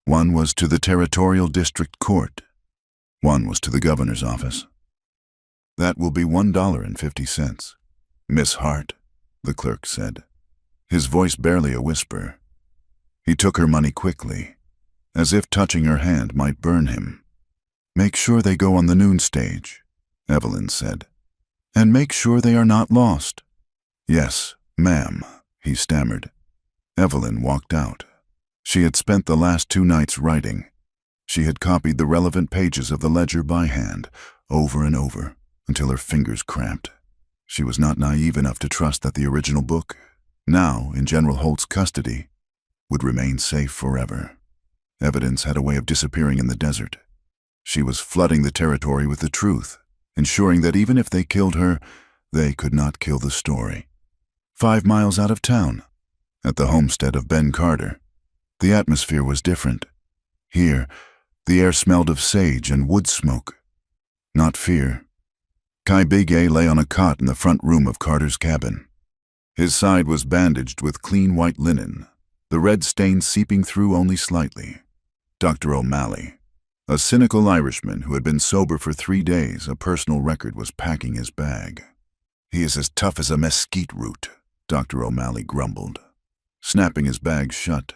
One was to the Territorial District Court. One was to the governor's office. "That will be $1.50, Miss Hart," the clerk said, his voice barely a whisper. He took her money quickly, as if touching her hand might burn him. "Make sure they go on the noon stage," Evelyn said, "and make sure they are not lost." "Yes, ma'am," he stammered. Evelyn walked out. She had spent the last 2 nights writing. She had copied the relevant pages of the ledger by hand, over and over, until her fingers cramped. She was not naive enough to trust that the original book, now in General Holt's custody, would remain safe forever. Evidence had a way of disappearing in the desert. She was flooding the territory with the truth, ensuring that even if they killed her, they could not kill the story. 5 miles out of town, at the homestead of Ben Carter, the atmosphere was different. Here, the air smelled of sage and wood smoke, not fear. Kai Big-A lay on a cot in the front room of Carter's cabin. His side was bandaged with clean white linen, the red stain seeping through only slightly. Dr. O'Malley, a cynical Irishman who had been sober for 3 days, a personal record, was packing his bag. "He is as tough as a mesquite root," Dr. O'Malley grumbled, snapping his bag shut.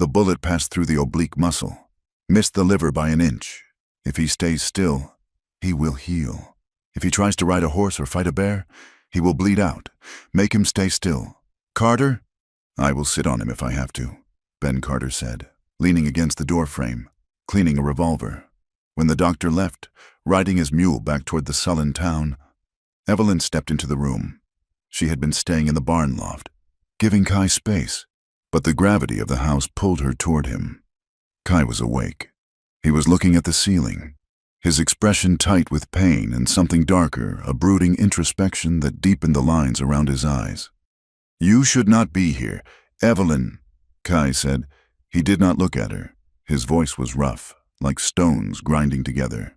"The bullet passed through the oblique muscle, missed the liver by an inch. If he stays still, he will heal. If he tries to ride a horse or fight a bear, he will bleed out. Make him stay still. Carter?" "I will sit on him if I have to," Ben Carter said, leaning against the doorframe, cleaning a revolver. When the doctor left, riding his mule back toward the sullen town, Evelyn stepped into the room. She had been staying in the barn loft, giving Kai space, but the gravity of the house pulled her toward him. Kai was awake. He was looking at the ceiling, his expression tight with pain and something darker, a brooding introspection that deepened the lines around his eyes. "You should not be here, Evelyn," Kai said. He did not look at her. His voice was rough, like stones grinding together.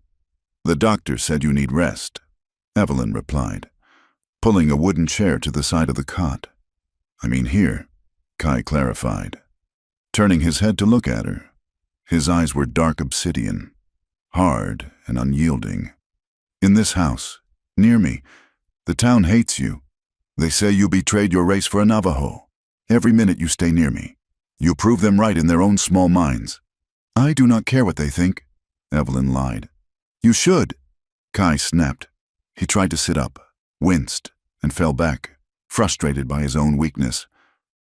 "The doctor said you need rest," Evelyn replied, pulling a wooden chair to the side of the cot. "I mean here," Kai clarified. turning his head to look at her. His eyes were dark obsidian, hard and unyielding. "In this house, near me, the town hates you. They say you betrayed your race for a Navajo. Every minute you stay near me, you prove them right in their own small minds." "I do not care what they think," Evelyn lied. "You should," Kai snapped. He tried to sit up, winced, and fell back, frustrated by his own weakness.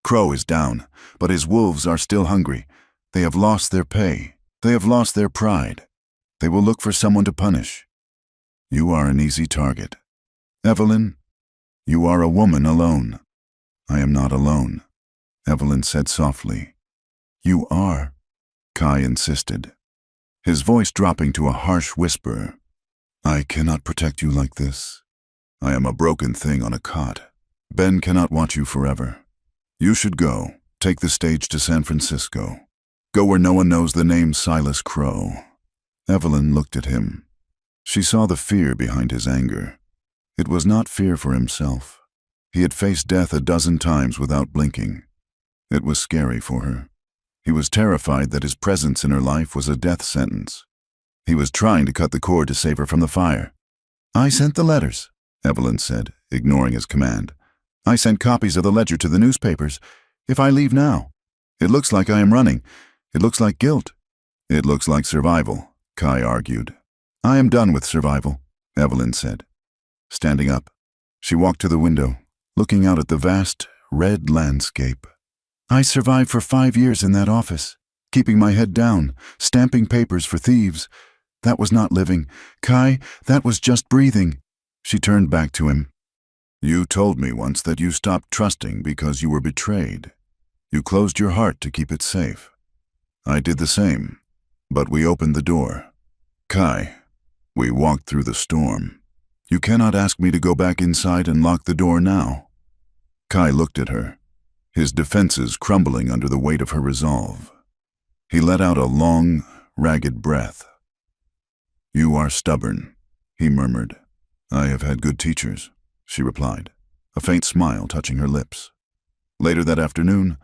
Crow is down, but his wolves are still hungry. They have lost their pay. They have lost their pride. They will look for someone to punish. You are an easy target. Evelyn, you are a woman alone. I am not alone, Evelyn said softly. You are, Kai insisted, his voice dropping to a harsh whisper. I cannot protect you like this. I am a broken thing on a cot. Ben cannot watch you forever. You should go, take the stage to San Francisco. Go where no one knows the name Silas Crow. Evelyn looked at him. She saw the fear behind his anger. It was not fear for himself. He had faced death a dozen times without blinking. It was scary for her. He was terrified that his presence in her life was a death sentence. He was trying to cut the cord to save her from the fire. I sent the letters, Evelyn said, ignoring his command. I sent copies of the ledger to the newspapers. If I leave now, it looks like I am running. It looks like guilt. It looks like survival, Kai argued. I am done with survival, Evelyn said. Standing up, she walked to the window, looking out at the vast, red landscape. I survived for 5 years in that office, keeping my head down, stamping papers for thieves. That was not living. Kai, that was just breathing. She turned back to him. You told me once that you stopped trusting because you were betrayed. You closed your heart to keep it safe. I did the same, but we opened the door. Kai, we walked through the storm. You cannot ask me to go back inside and lock the door now. Kai looked at her, his defenses crumbling under the weight of her resolve. He let out a long, ragged breath. You are stubborn, he murmured. I have had good teachers, she replied, a faint smile touching her lips. Later that afternoon,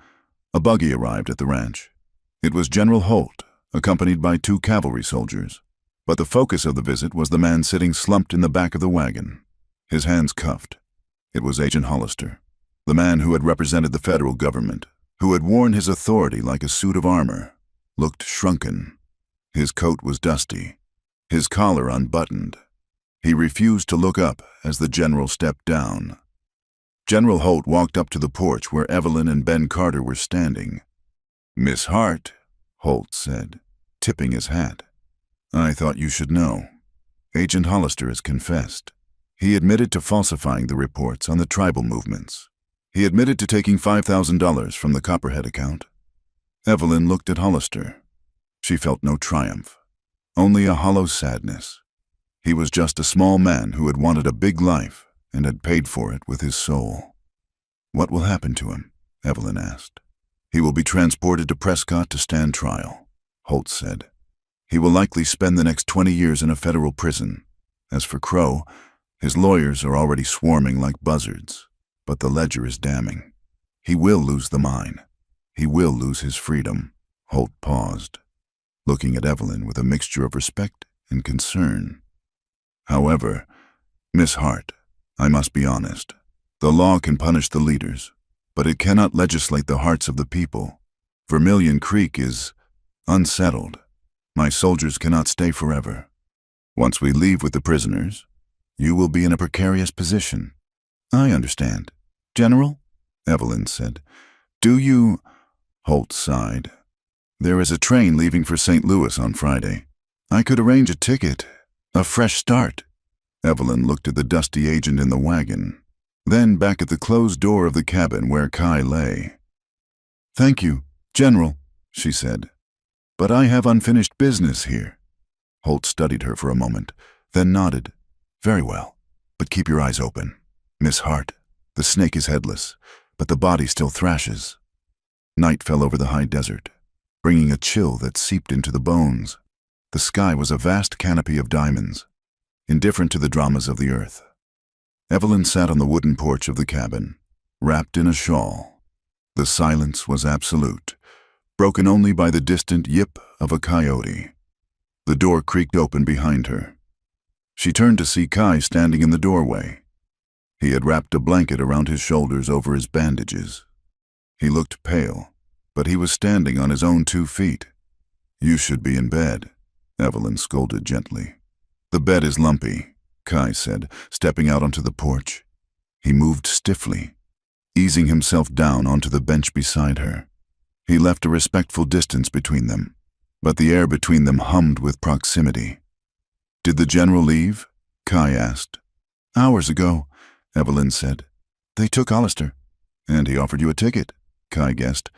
a buggy arrived at the ranch. It was General Holt, accompanied by 2 cavalry soldiers. But the focus of the visit was the man sitting slumped in the back of the wagon, his hands cuffed. It was Agent Hollister, the man who had represented the federal government, who had worn his authority like a suit of armor, looked shrunken. His coat was dusty, his collar unbuttoned. He refused to look up as the general stepped down. General Holt walked up to the porch where Evelyn and Ben Carter were standing. Miss Hart, Holt said, tipping his hat. I thought you should know. Agent Hollister has confessed. He admitted to falsifying the reports on the tribal movements. He admitted to taking $5,000 from the Copperhead account. Evelyn looked at Hollister. She felt no triumph, only a hollow sadness. He was just a small man who had wanted a big life and had paid for it with his soul. What will happen to him? Evelyn asked. He will be transported to Prescott to stand trial, Holt said. He will likely spend the next 20 years in a federal prison. As for Crow, his lawyers are already swarming like buzzards, but the ledger is damning. He will lose the mine. He will lose his freedom. Holt paused, looking at Evelyn with a mixture of respect and concern. However, Miss Hart, I must be honest. The law can punish the leaders, but it cannot legislate the hearts of the people. Vermilion Creek is unsettled. My soldiers cannot stay forever. Once we leave with the prisoners, you will be in a precarious position. I understand. General, Evelyn said. Do you... Holt sighed. There is a train leaving for St. Louis on Friday. I could arrange a ticket. A fresh start. Evelyn looked at the dusty agent in the wagon, then back at the closed door of the cabin where Kai lay. Thank you, General, she said. But I have unfinished business here. Holt studied her for a moment, then nodded. Very well, but keep your eyes open. Miss Hart, the snake is headless, but the body still thrashes. Night fell over the high desert, bringing a chill that seeped into the bones. The sky was a vast canopy of diamonds, indifferent to the dramas of the earth. Evelyn sat on the wooden porch of the cabin, wrapped in a shawl. The silence was absolute, broken only by the distant yip of a coyote. The door creaked open behind her. She turned to see Kai standing in the doorway. He had wrapped a blanket around his shoulders over his bandages. He looked pale, but he was standing on his own 2 feet. "You should be in bed," Evelyn scolded gently. "The bed is lumpy," Kai said, stepping out onto the porch. He moved stiffly, easing himself down onto the bench beside her. He left a respectful distance between them, but the air between them hummed with proximity. "Did the general leave?" Kai asked. "Hours ago," Evelyn said. "They took Hollister." "And he offered you a ticket," Kai guessed.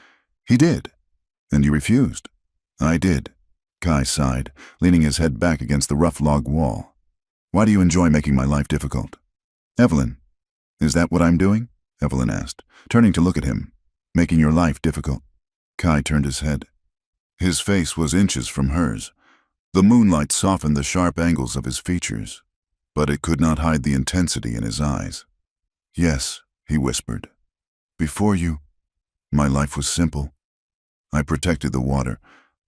"He did." "And you refused?" "I did." Kai sighed, leaning his head back against the rough log wall. "Why do you enjoy making my life difficult?" "Evelyn." "Is that what I'm doing?" Evelyn asked, turning to look at him. "Making your life difficult?" Kai turned his head. His face was inches from hers. The moonlight softened the sharp angles of his features, but it could not hide the intensity in his eyes. "Yes," he whispered. "Before you, my life was simple. I protected the water.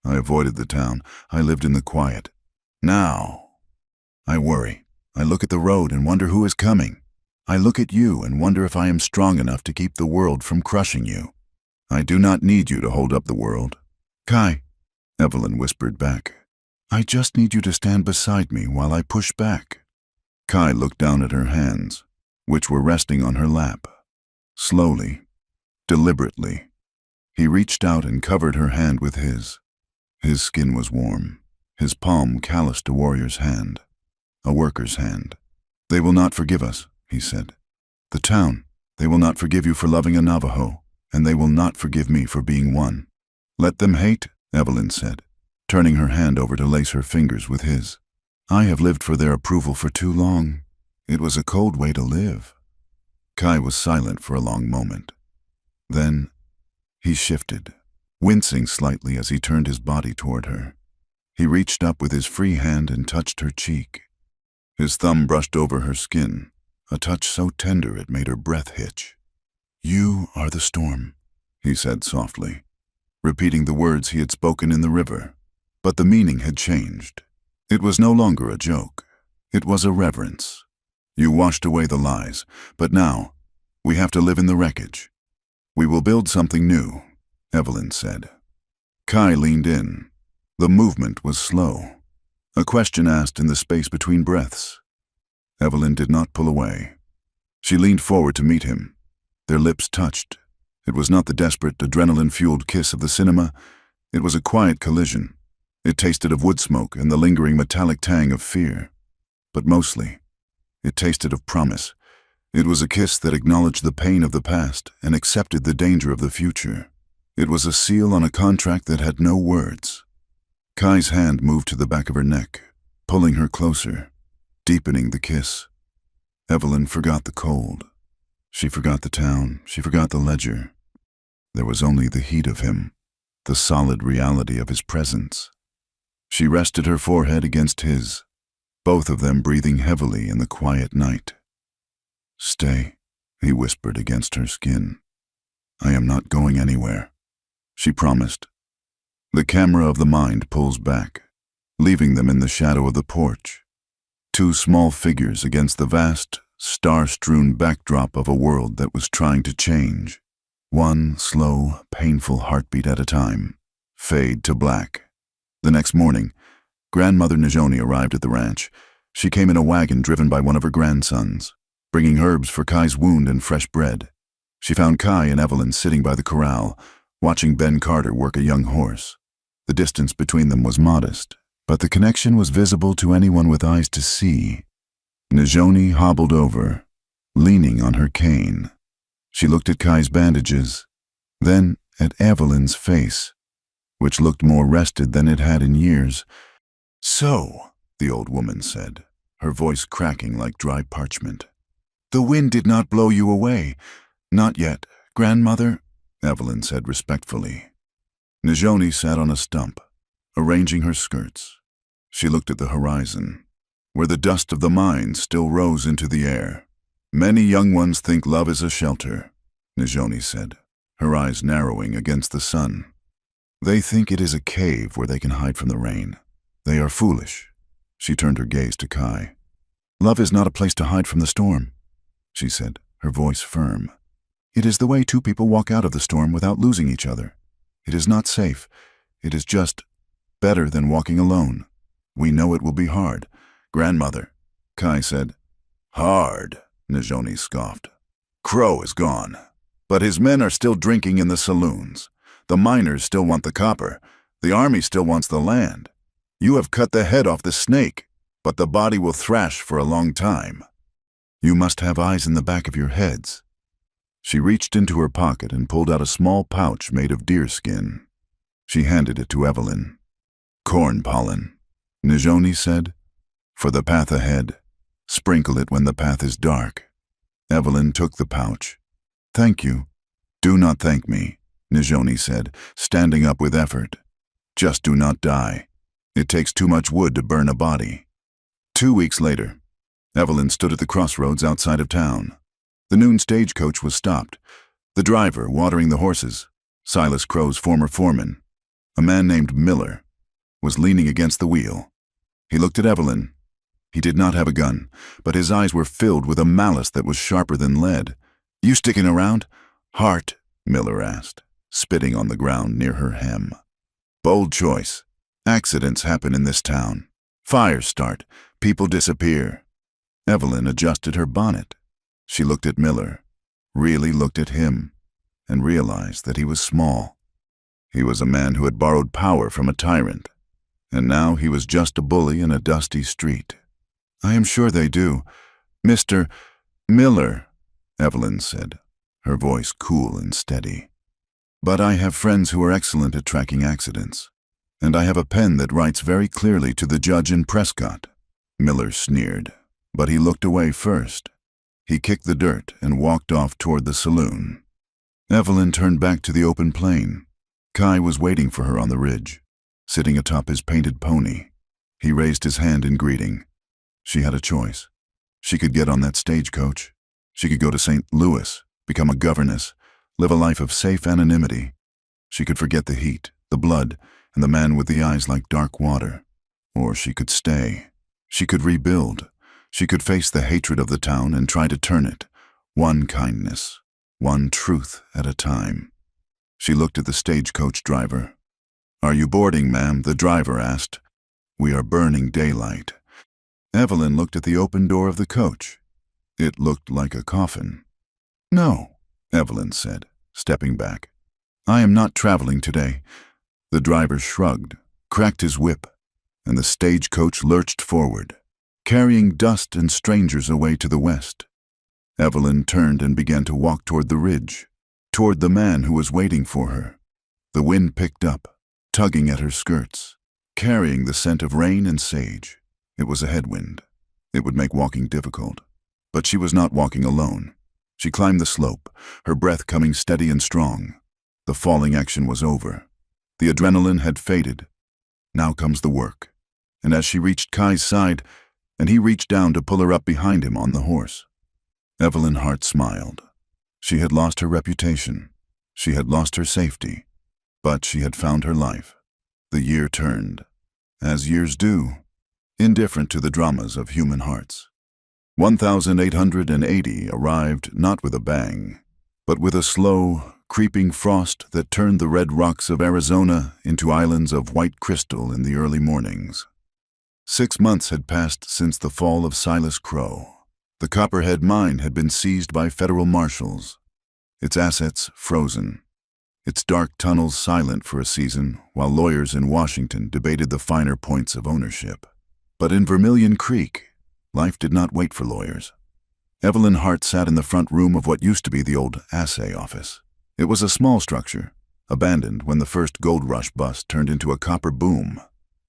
I avoided the town. I lived in the quiet. Now, I worry. I look at the road and wonder who is coming. I look at you and wonder if I am strong enough to keep the world from crushing you. I do not need you to hold up the world." "Kai," Evelyn whispered back, "I just need you to stand beside me while I push back." Kai looked down at her hands, which were resting on her lap. Slowly, deliberately, he reached out and covered her hand with his. His skin was warm, his palm calloused a warrior's hand, a worker's hand. "They will not forgive us," he said. "The town, they will not forgive you for loving a Navajo, and they will not forgive me for being one." "Let them hate," Evelyn said, turning her hand over to lace her fingers with his. "I have lived for their approval for too long. It was a cold way to live." Kai was silent for a long moment. Then he shifted, wincing slightly as he turned his body toward her. He reached up with his free hand and touched her cheek. His thumb brushed over her skin, a touch so tender it made her breath hitch. "You are the storm," he said softly, repeating the words he had spoken in the river. But the meaning had changed. It was no longer a joke. It was a reverence. "You washed away the lies, but now we have to live in the wreckage. We will build something new," Evelyn said. Kai leaned in. The movement was slow, a question asked in the space between breaths. Evelyn did not pull away. She leaned forward to meet him. Their lips touched. It was not the desperate, adrenaline-fueled kiss of the cinema. It was a quiet collision. It tasted of wood smoke and the lingering metallic tang of fear. But mostly, it tasted of promise. It was a kiss that acknowledged the pain of the past and accepted the danger of the future. It was a seal on a contract that had no words. Kai's hand moved to the back of her neck, pulling her closer, deepening the kiss. Evelyn forgot the cold. She forgot the town. She forgot the ledger. There was only the heat of him, the solid reality of his presence. She rested her forehead against his, both of them breathing heavily in the quiet night. "Stay," he whispered against her skin. "I am not going anywhere," she promised. The camera of the mind pulls back, leaving them in the shadow of the porch. 2 small figures against the vast, star-strewn backdrop of a world that was trying to change. One slow, painful heartbeat at a time, fade to black. The next morning, Grandmother Najoni arrived at the ranch. She came in a wagon driven by one of her grandsons, bringing herbs for Kai's wound and fresh bread. She found Kai and Evelyn sitting by the corral, watching Ben Carter work a young horse. The distance between them was modest, but the connection was visible to anyone with eyes to see. Najoni hobbled over, leaning on her cane. She looked at Kai's bandages, then at Evelyn's face, which looked more rested than it had in years. "So," the old woman said, her voice cracking like dry parchment, "the wind did not blow you away." "Not yet, Grandmother," Evelyn said respectfully. Najoni sat on a stump, arranging her skirts. She looked at the horizon, where the dust of the mine still rose into the air. "Many young ones think love is a shelter," Najoni said, her eyes narrowing against the sun. They think it is a cave where they can hide from the rain. They are foolish. She turned her gaze to Kai. Love is not a place to hide from the storm, she said, her voice firm. It is the way two people walk out of the storm without losing each other. It is not safe. It is just better than walking alone. We know it will be hard. Grandmother, Kai said. Hard, Najoni scoffed. Crow is gone, but his men are still drinking in the saloons. The miners still want the copper. The army still wants the land. You have cut the head off the snake, but the body will thrash for a long time. You must have eyes in the back of your heads. She reached into her pocket and pulled out a small pouch made of deerskin. She handed it to Evelyn. Corn pollen, Najoni said. For the path ahead. Sprinkle it when the path is dark. Evelyn took the pouch. Thank you. Do not thank me, Najoni said, standing up with effort. Just do not die. It takes too much wood to burn a body. 2 weeks later, Evelyn stood at the crossroads outside of town. The noon stagecoach was stopped. The driver, watering the horses, Silas Crow's former foreman, a man named Miller, was leaning against the wheel. He looked at Evelyn. He did not have a gun, but his eyes were filled with a malice that was sharper than lead. You sticking around? Hart, Miller asked, spitting on the ground near her hem. Bold choice. Accidents happen in this town. Fires start. People disappear. Evelyn adjusted her bonnet. She looked at Miller, really looked at him, and realized that he was small. He was a man who had borrowed power from a tyrant, and now he was just a bully in a dusty street. I am sure they do. Mr. Miller, Evelyn said, her voice cool and steady. But I have friends who are excellent at tracking accidents, and I have a pen that writes very clearly to the judge in Prescott. Miller sneered, but he looked away first. He kicked the dirt and walked off toward the saloon. Evelyn turned back to the open plain. Kai was waiting for her on the ridge, sitting atop his painted pony. He raised his hand in greeting. She had a choice. She could get on that stagecoach. She could go to St. Louis, become a governess, live a life of safe anonymity. She could forget the heat, the blood, and the man with the eyes like dark water. Or she could stay. She could rebuild. She could face the hatred of the town and try to turn it, one kindness, one truth at a time. She looked at the stagecoach driver. Are you boarding, ma'am? The driver asked. We are burning daylight. Evelyn looked at the open door of the coach. It looked like a coffin. No, Evelyn said, stepping back. I am not traveling today. The driver shrugged, cracked his whip, and the stagecoach lurched forward, carrying dust and strangers away to the west. Evelyn turned and began to walk toward the ridge, toward the man who was waiting for her. The wind picked up, tugging at her skirts, carrying the scent of rain and sage. It was a headwind. It would make walking difficult. But she was not walking alone. She climbed the slope, her breath coming steady and strong. The falling action was over. The adrenaline had faded. Now comes the work. And as she reached Kai's side, and he reached down to pull her up behind him on the horse, Evelyn Hart smiled. She had lost her reputation. She had lost her safety. But she had found her life. The year turned, as years do, indifferent to the dramas of human hearts. 1880 arrived not with a bang, but with a slow, creeping frost that turned the red rocks of Arizona into islands of white crystal in the early mornings. 6 months had passed since the fall of Silas Crow. The Copperhead mine had been seized by federal marshals, its assets frozen, its dark tunnels silent for a season while lawyers in Washington debated the finer points of ownership. But in Vermilion Creek, life did not wait for lawyers. Evelyn Hart sat in the front room of what used to be the old assay office. It was a small structure, abandoned when the first gold rush bust turned into a copper boom.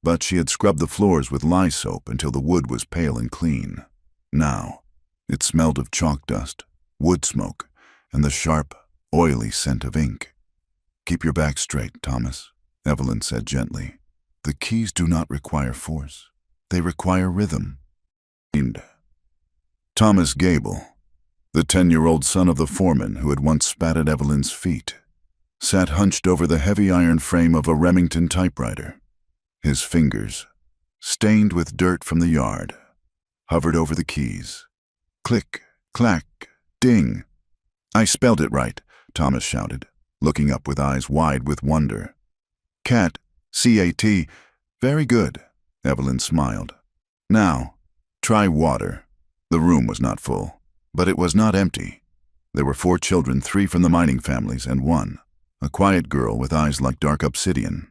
But she had scrubbed the floors with lye soap until the wood was pale and clean. Now, it smelled of chalk dust, wood smoke, and the sharp, oily scent of ink. Keep your back straight, Thomas, Evelyn said gently. The keys do not require force. They require rhythm. Thomas Gable, the 10-year-old son of the foreman who had once spat at Evelyn's feet. sat hunched over the heavy iron frame of a Remington typewriter. His fingers, stained with dirt from the yard, hovered over the keys. Click, clack, ding. "I spelled it right," Thomas shouted, looking up with eyes wide with wonder. "Cat, C-A-T, very good," Evelyn smiled. "Now, try water." The room was not full, but it was not empty. There were 4 children, 3 from the mining families and 1, a quiet girl with eyes like dark obsidian,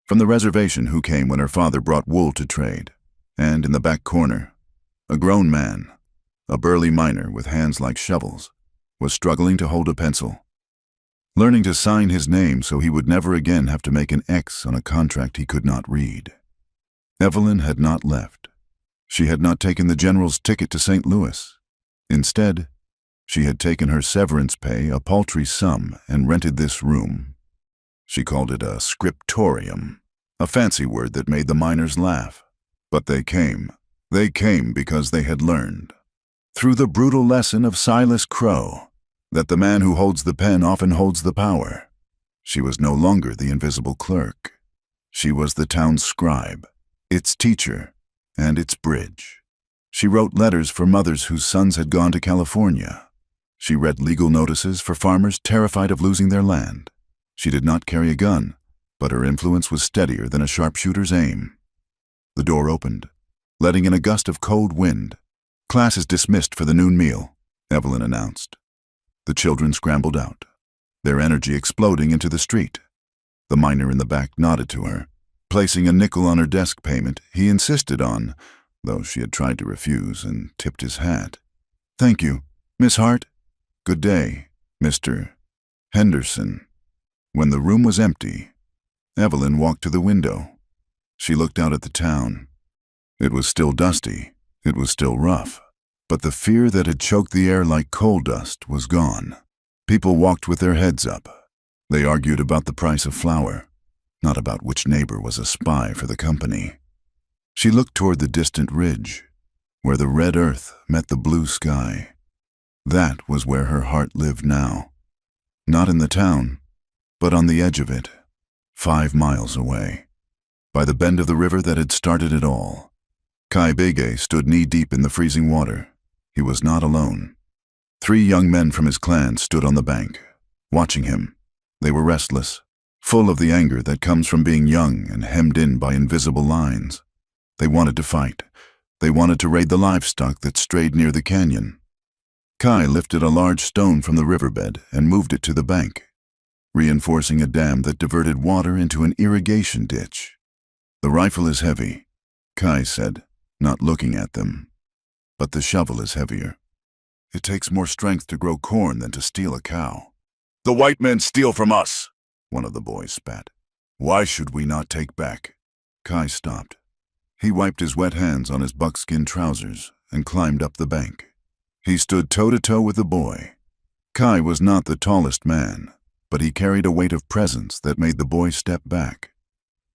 from the reservation who came when her father brought wool to trade. And in the back corner, a grown man, a burly miner with hands like shovels, was struggling to hold a pencil, learning to sign his name so he would never again have to make an X on a contract he could not read. Evelyn had not left. She had not taken the general's ticket to St. Louis. Instead, she had taken her severance pay, a paltry sum, and rented this room. She called it a scriptorium, a fancy word that made the miners laugh. But they came. They came because they had learned, through the brutal lesson of Silas Crow, that the man who holds the pen often holds the power. She was no longer the invisible clerk. She was the town's scribe, its teacher, and its bridge. She wrote letters for mothers whose sons had gone to California. She read legal notices for farmers terrified of losing their land. She did not carry a gun, but her influence was steadier than a sharpshooter's aim. The door opened, letting in a gust of cold wind. "Class is dismissed for the noon meal," Evelyn announced. The children scrambled out, their energy exploding into the street. The miner in the back nodded to her. Placing a nickel on her desk payment, he insisted on, though she had tried to refuse, and tipped his hat. "Thank you, Miss Hart. Good day, Mr. Henderson." When the room was empty, Evelyn walked to the window. She looked out at the town. It was still dusty. It was still rough. But the fear that had choked the air like coal dust was gone. People walked with their heads up. They argued about the price of flour, not about which neighbor was a spy for the company. She looked toward the distant ridge, where the red earth met the blue sky. That was where her heart lived now. Not in the town, but on the edge of it, 5 miles away, by the bend of the river that had started it all. Kai Bege stood knee-deep in the freezing water. He was not alone. 3 young men from his clan stood on the bank, watching him. They were restless, full of the anger that comes from being young and hemmed in by invisible lines. They wanted to fight. They wanted to raid the livestock that strayed near the canyon. Kai lifted a large stone from the riverbed and moved it to the bank, reinforcing a dam that diverted water into an irrigation ditch. "The rifle is heavy," Kai said, not looking at them. "But the shovel is heavier. It takes more strength to grow corn than to steal a cow." "The white men steal from us," one of the boys spat. "Why should we not take back?" Kai stopped. He wiped his wet hands on his buckskin trousers and climbed up the bank. He stood toe-to-toe with the boy. Kai was not the tallest man, but he carried a weight of presence that made the boy step back.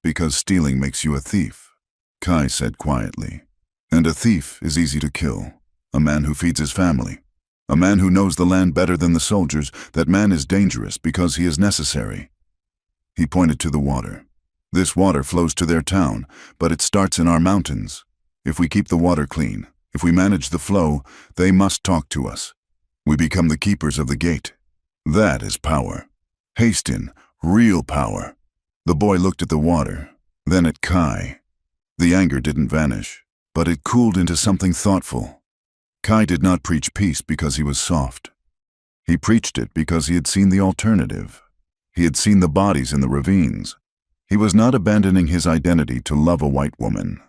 "Because stealing makes you a thief," Kai said quietly. "And a thief is easy to kill. A man who feeds his family. A man who knows the land better than the soldiers. That man is dangerous because he is necessary." He pointed to the water. "This water flows to their town, but it starts in our mountains. If we keep the water clean, if we manage the flow, they must talk to us. We become the keepers of the gate. That is power. Hastin, real power." The boy looked at the water, then at Kai. The anger didn't vanish, but it cooled into something thoughtful. Kai did not preach peace because he was soft. He preached it because he had seen the alternative. He had seen the bodies in the ravines. He was not abandoning his identity to love a white woman.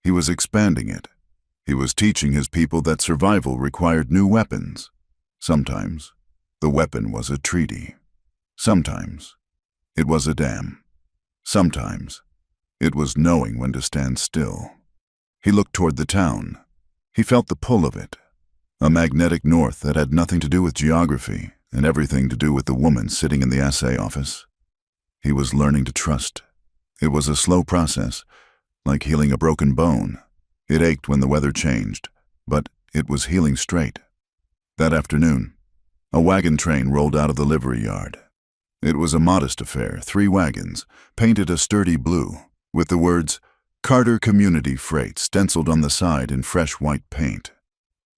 He was expanding it. He was teaching his people that survival required new weapons. Sometimes, the weapon was a treaty. Sometimes, it was a dam. Sometimes, it was knowing when to stand still. He looked toward the town. He felt the pull of it, a magnetic north that had nothing to do with geography and everything to do with the woman sitting in the assay office. He was learning to trust. It was a slow process, like healing a broken bone. It ached when the weather changed, but it was healing straight. That afternoon, a wagon train rolled out of the livery yard. It was a modest affair, 3 wagons, painted a sturdy blue, with the words, Carter Community Freight stenciled on the side in fresh white paint.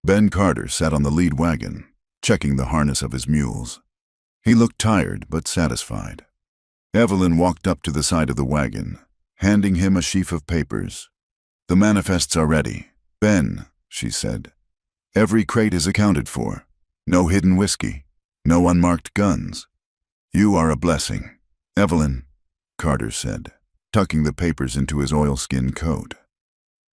Ben Carter sat on the lead wagon, checking the harness of his mules. He looked tired but satisfied. Evelyn walked up to the side of the wagon, handing him a sheaf of papers. "The manifests are ready. Ben," she said. "Every crate is accounted for. No hidden whiskey. No unmarked guns. You are a blessing." "Evelyn," Carter said, tucking the papers into his oilskin coat.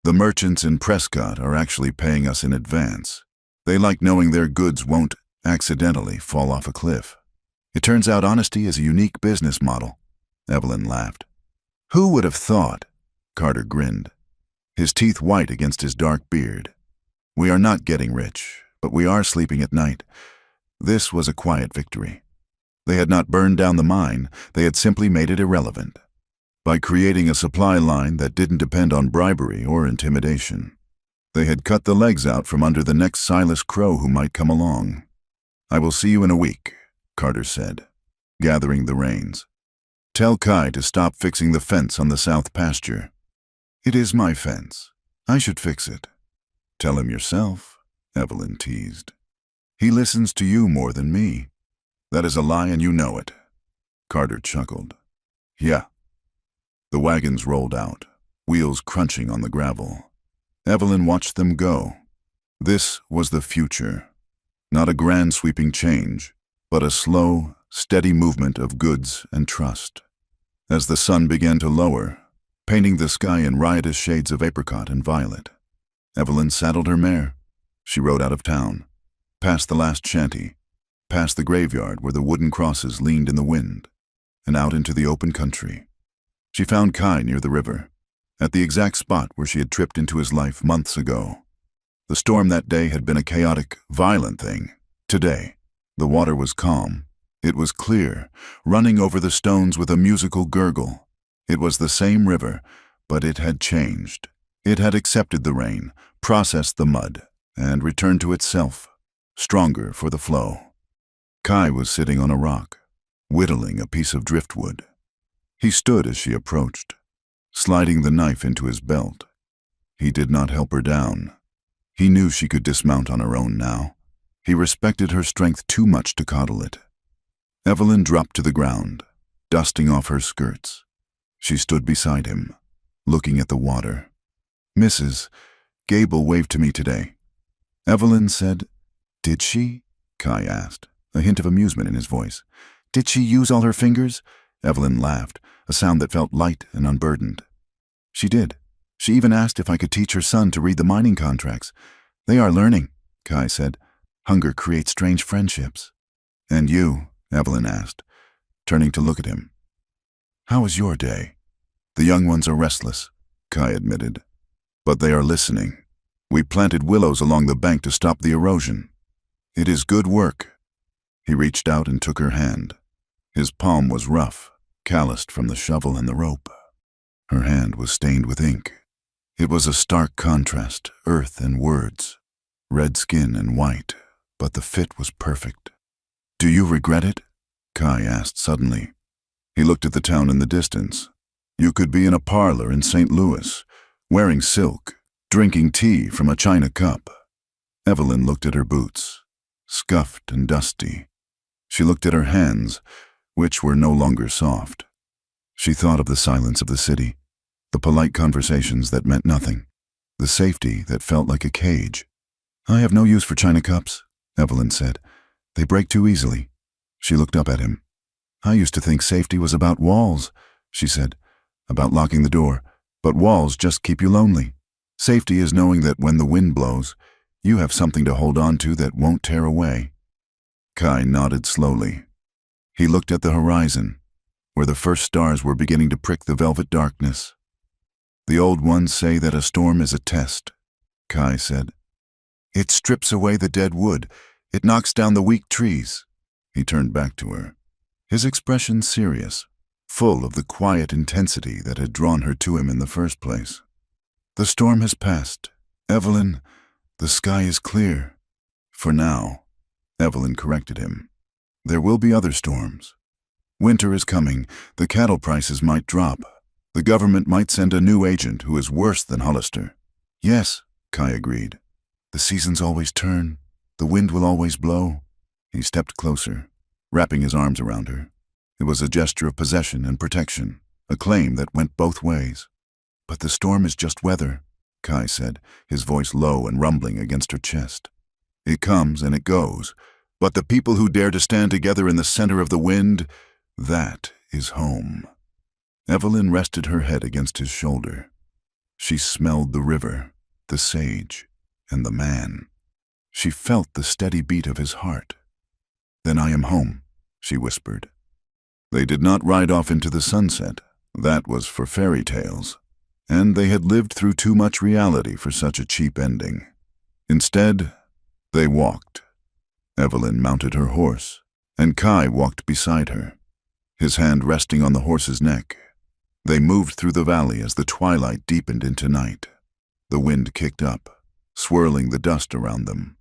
"The merchants in Prescott are actually paying us in advance. They like knowing their goods won't accidentally fall off a cliff. It turns out honesty is a unique business model." Evelyn laughed. "Who would have thought?" Carter grinned, his teeth white against his dark beard. "We are not getting rich, but we are sleeping at night." This was a quiet victory. They had not burned down the mine, they had simply made it irrelevant, by creating a supply line that didn't depend on bribery or intimidation. They had cut the legs out from under the next Silas Crow who might come along. "I will see you in a week," Carter said, gathering the reins. "Tell Kai to stop fixing the fence on the south pasture." "It is my fence. I should fix it." "Tell him yourself," Evelyn teased. "He listens to you more than me." "That is a lie and you know it." Carter chuckled. "Yeah." The wagons rolled out, wheels crunching on the gravel. Evelyn watched them go. This was the future. Not a grand sweeping change, but a slow, steady movement of goods and trust. As the sun began to lower, painting the sky in riotous shades of apricot and violet, Evelyn saddled her mare. She rode out of town, past the last shanty, past the graveyard where the wooden crosses leaned in the wind, and out into the open country. She found Kai near the river, at the exact spot where she had tripped into his life months ago. The storm that day had been a chaotic, violent thing. Today, the water was calm. It was clear, running over the stones with a musical gurgle. It was the same river, but it had changed. It had accepted the rain, processed the mud, and returned to itself, stronger for the flow. Kai was sitting on a rock, whittling a piece of driftwood. He stood as she approached, sliding the knife into his belt. He did not help her down. He knew she could dismount on her own now. He respected her strength too much to coddle it. Evelyn dropped to the ground, dusting off her skirts. She stood beside him, looking at the water. "Mrs. Gable waved to me today." Evelyn said, "Did she?" Kai asked, a hint of amusement in his voice. "Did she use all her fingers?" Evelyn laughed, a sound that felt light and unburdened. "She did. She even asked if I could teach her son to read the mining contracts. They are learning," Kai said. "Hunger creates strange friendships." "And you?" Evelyn asked, turning to look at him. "How was your day?" "The young ones are restless," Kai admitted. "But they are listening. We planted willows along the bank to stop the erosion. It is good work." He reached out and took her hand. His palm was rough, calloused from the shovel and the rope. Her hand was stained with ink. It was a stark contrast, earth and words, red skin and white, but the fit was perfect. "Do you regret it?" Kai asked suddenly. He looked at the town in the distance. "You could be in a parlor in St. Louis, wearing silk, drinking tea from a china cup." Evelyn looked at her boots, scuffed and dusty. She looked at her hands, which were no longer soft. She thought of the silence of the city, the polite conversations that meant nothing, the safety that felt like a cage. "I have no use for china cups," Evelyn said. "They break too easily." She looked up at him. "I used to think safety was about walls," she said, "about locking the door, but walls just keep you lonely. Safety is knowing that when the wind blows, you have something to hold on to that won't tear away." Kai nodded slowly. He looked at the horizon, where the first stars were beginning to prick the velvet darkness. "The old ones say that a storm is a test," Kai said. "It strips away the dead wood. It knocks down the weak trees." He turned back to her, his expression serious, full of the quiet intensity that had drawn her to him in the first place. "The storm has passed. Evelyn, the sky is clear. For now," Evelyn corrected him. "There will be other storms. Winter is coming. The cattle prices might drop. The government might send a new agent who is worse than Hollister. Yes, Kai agreed. The seasons always turn. The wind will always blow. He stepped closer, wrapping his arms around her. It was a gesture of possession and protection, a claim that went both ways. But the storm is just weather, Kai said, his voice low and rumbling against her chest. It comes and it goes, but the people who dare to stand together in the center of the wind, that is home. Evelyn rested her head against his shoulder. She smelled the river, the sage, and the man. She felt the steady beat of his heart. Then I am home, she whispered. They did not ride off into the sunset. That was for fairy tales. And they had lived through too much reality for such a cheap ending. Instead, they walked. Evelyn mounted her horse, and Kai walked beside her, his hand resting on the horse's neck. They moved through the valley as the twilight deepened into night. The wind kicked up, swirling the dust around them,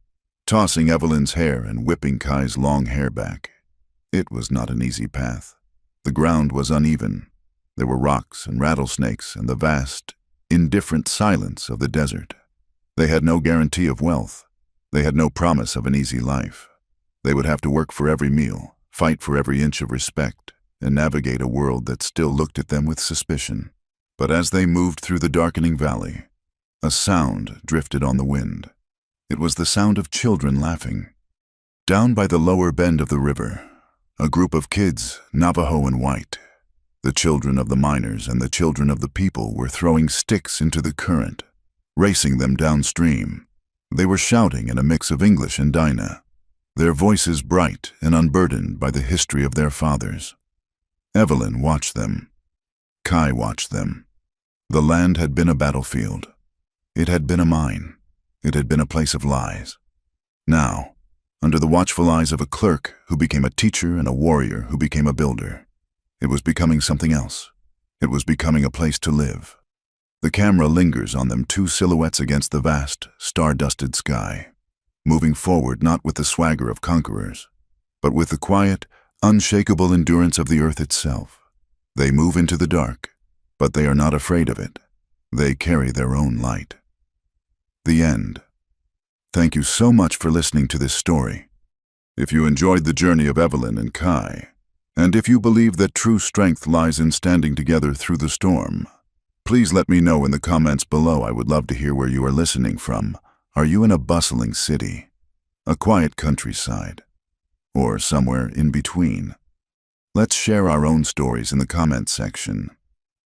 tossing Evelyn's hair and whipping Kai's long hair back. It was not an easy path. The ground was uneven. There were rocks and rattlesnakes and the vast, indifferent silence of the desert. They had no guarantee of wealth. They had no promise of an easy life. They would have to work for every meal, fight for every inch of respect, and navigate a world that still looked at them with suspicion. But as they moved through the darkening valley, a sound drifted on the wind. It was the sound of children laughing. Down by the lower bend of the river, a group of kids, Navajo and white, the children of the miners and the children of the people, were throwing sticks into the current, racing them downstream. They were shouting in a mix of English and Dinah, their voices bright and unburdened by the history of their fathers. Evelyn watched them. Kai watched them. The land had been a battlefield. It had been a mine. It had been a place of lies. Now, under the watchful eyes of a clerk who became a teacher and a warrior who became a builder, it was becoming something else. It was becoming a place to live. The camera lingers on them, two silhouettes against the vast, star-dusted sky, moving forward not with the swagger of conquerors, but with the quiet, unshakable endurance of the earth itself. They move into the dark, but they are not afraid of it. They carry their own light. The end. Thank you so much for listening to this story. If you enjoyed the journey of Evelyn and Kai, and if you believe that true strength lies in standing together through the storm, please let me know in the comments below. I would love to hear where you are listening from. Are you in a bustling city, a quiet countryside, or somewhere in between? Let's share our own stories in the comments section.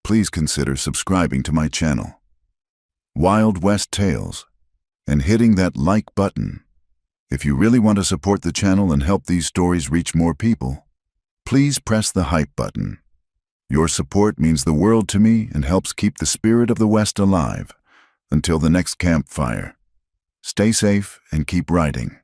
Please consider subscribing to my channel, Wild West Tales, and hitting that like button. If you really want to support the channel and help these stories reach more people, please press the hype button. Your support means the world to me and helps keep the spirit of the West alive. Until the next campfire, stay safe and keep writing.